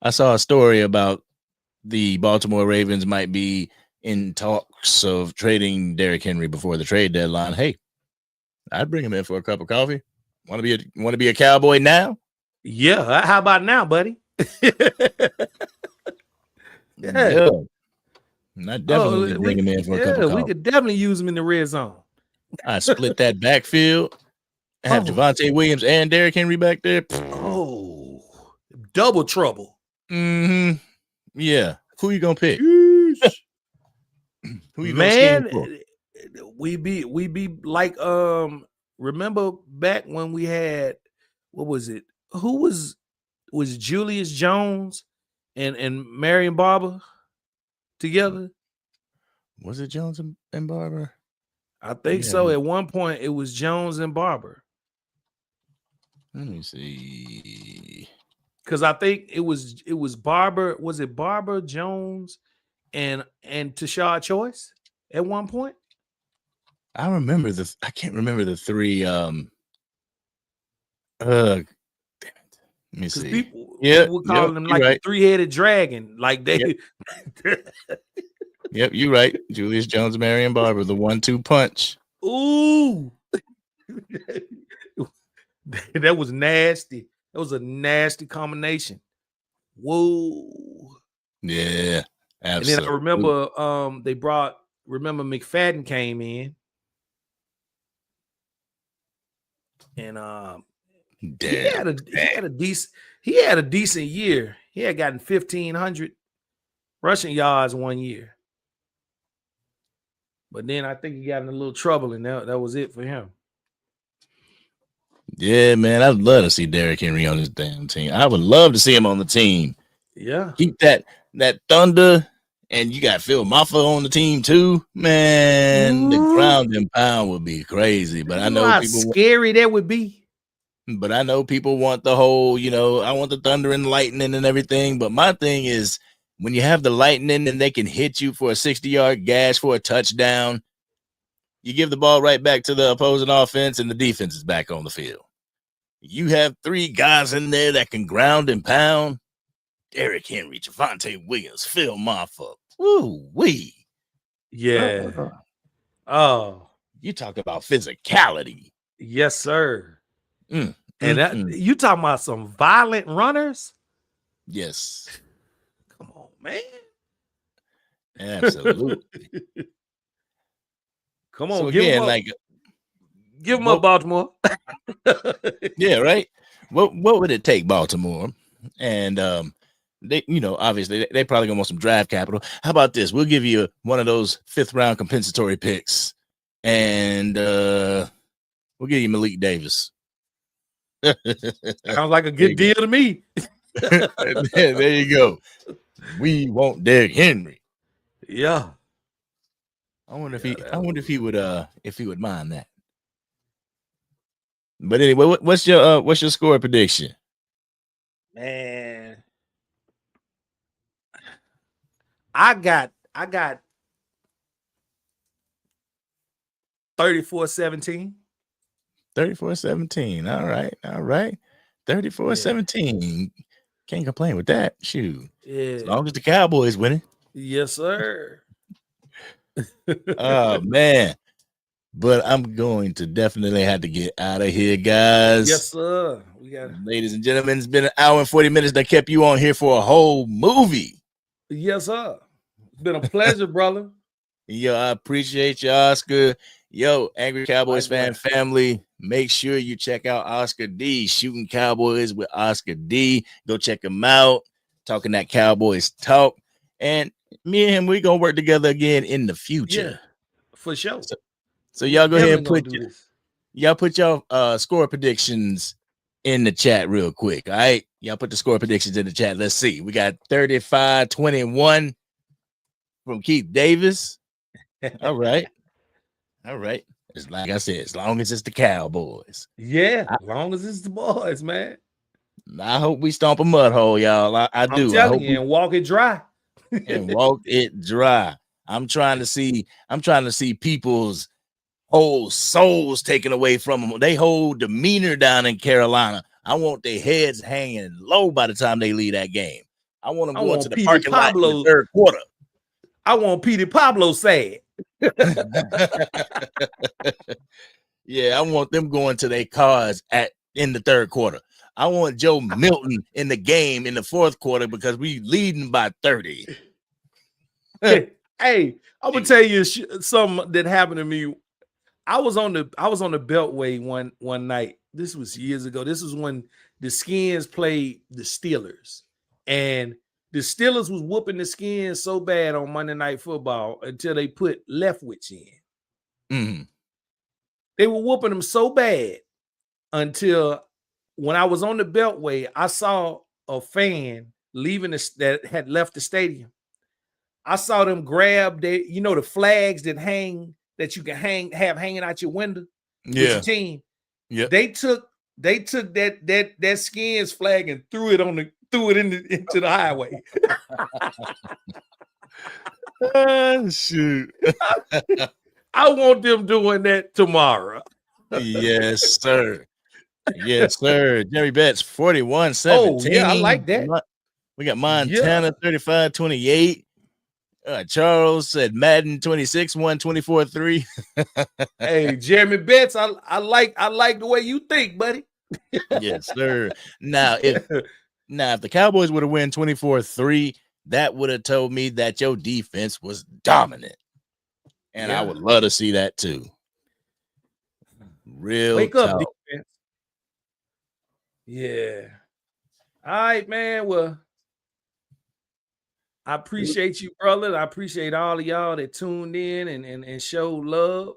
a story about the Baltimore Ravens might be in talks of trading Derrick Henry before the trade deadline. Hey, I'd bring him in for a cup of coffee. Want to be a Cowboy now? Yeah, how about now, buddy? Yeah. I definitely bring him in for a cup of coffee. We could definitely use him in the red zone. I split that backfield. Have Javonte Williams and Derrick Henry back there. Oh, double trouble. Mm-hmm. Yeah. Who you gonna pick? Who you man, we be like remember back when we had, what was it? Who was Julius Jones and Marion Barber together? Was it Jones and Barber? I think so. At one point it was Jones and Barber. Let me see. Because I think it was Barber. Was it Barber, Jones, and Tashard Choice at one point? I remember I can't remember the 3. Damn it. Let me see. People were calling them like the 3-headed dragon. Like they. Yep, you're right. Julius Jones, Marion Barber, the 1-2 punch. Ooh. That was nasty. That was a nasty combination. Whoa. Yeah, absolutely. And then I remember remember McFadden came in. And he had a decent year. He had gotten 1,500 rushing yards one year. But then I think he got in a little trouble, and that was it for him. Yeah, man, I'd love to see Derrick Henry on this damn team. I would love to see him on the team. Yeah. Keep that thunder, and you got Phil Maffa on the team too. Man, the ground and pound would be crazy. But I know how people scary that would be. But I know people want the whole, I want the thunder and lightning and everything. But my thing is, when you have the lightning and they can hit you for a 60-yard gash for a touchdown, you give the ball right back to the opposing offense and the defense is back on the field. You have 3 guys in there that can ground and pound. Derrick Henry, Javonte Williams, Phil Maffa. Woo-wee. Yeah. You talk about physicality. Yes, sir. And that you talking about some violent runners? Yes. Come on, man. Absolutely. Come on, So give again, them up. like, Give them up, Baltimore. yeah, right. What would it take, Baltimore? And they, obviously they probably gonna want some draft capital. How about this? We'll give you one of those 5th round compensatory picks, and we'll give you Malik Davis. Sounds like a good deal to me. There you go. We want Derrick Henry. Yeah. I wonder if he would mind that. But anyway, what's your score prediction? Man. I got 34-17. 34-17. All right. 34-17. Can't complain with that. Shoot. Yeah. As long as the Cowboys winning. Yes, sir. Oh man. But I'm going to definitely have to get out of here, guys. Yes, sir. Ladies and gentlemen, it's been an hour and 40 minutes that kept you on here for a whole movie. Yes, sir. It's been a pleasure, brother. Yo, I appreciate you, Oscar. Yo, Angry Cowboys fan family, make sure you check out Osker D, Shooting Cowboys with Osker D. Go check him out. Talking that Cowboys talk. And me and him, we're going to work together again in the future. Yeah, for sure. So y'all go ahead and put y'all score predictions in the chat real quick. All right. Y'all put the score predictions in the chat. Let's see. We got 35-21 from Keith Davis. All right. It's like I said, as long as it's the Cowboys. Yeah, as long as it's the boys, man. I hope we stomp a mud hole, y'all. I do. I'm telling you, and walk it dry. And walk it dry. I'm trying to see people's whole souls taken away from them. They whole demeanor down in Carolina. I want their heads hanging low by the time they leave that game. I want them going to the parking lot in the third quarter. I want Petey Pablo sad. Yeah, I want them going to their cars in the third quarter. I want Joe Milton in the game in the fourth quarter because we leading by 30. Hey, I'm gonna tell you something that happened to me. I was on the Beltway one night. This was years ago. This was when the Skins played the Steelers, and the Steelers was whooping the Skins so bad on Monday Night Football until they put Leftwich in. Mm-hmm. They were whooping them so bad until when I was on the Beltway, I saw a fan leaving that had left the stadium. I saw them grab the flags that you can have hanging out your window with your team. Yeah. They took that Skins flag and threw it into the highway. Shoot. I want them doing that tomorrow. Yes, sir. Yes, sir. Jerry Betts 41-17. Oh, yeah, I like that. We got Montana 35-28. Charles said Madden 26-1, 24-3. Hey, Jeremy Betts, I like the way you think, buddy. Yes, sir. Now, if the Cowboys would have won 24-3, that would have told me that your defense was dominant. And I would love to see that too. Wake up, defense. Yeah. All right, man. Well, I appreciate you, brother. I appreciate all of y'all that tuned in and showed love.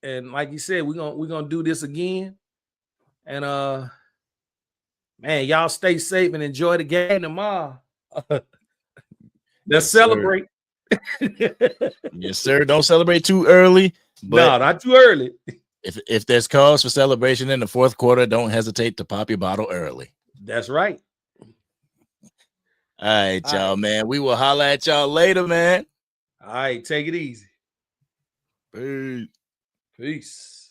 And like you said, we're gonna do this again. And man, y'all stay safe and enjoy the game tomorrow. Let's celebrate. Yes, sir. Don't celebrate too early. No, not too early. If there's cause for celebration in the fourth quarter, don't hesitate to pop your bottle early. That's right. All right, y'all, man. We will holler at y'all later, man. All right, take it easy. Peace. Peace.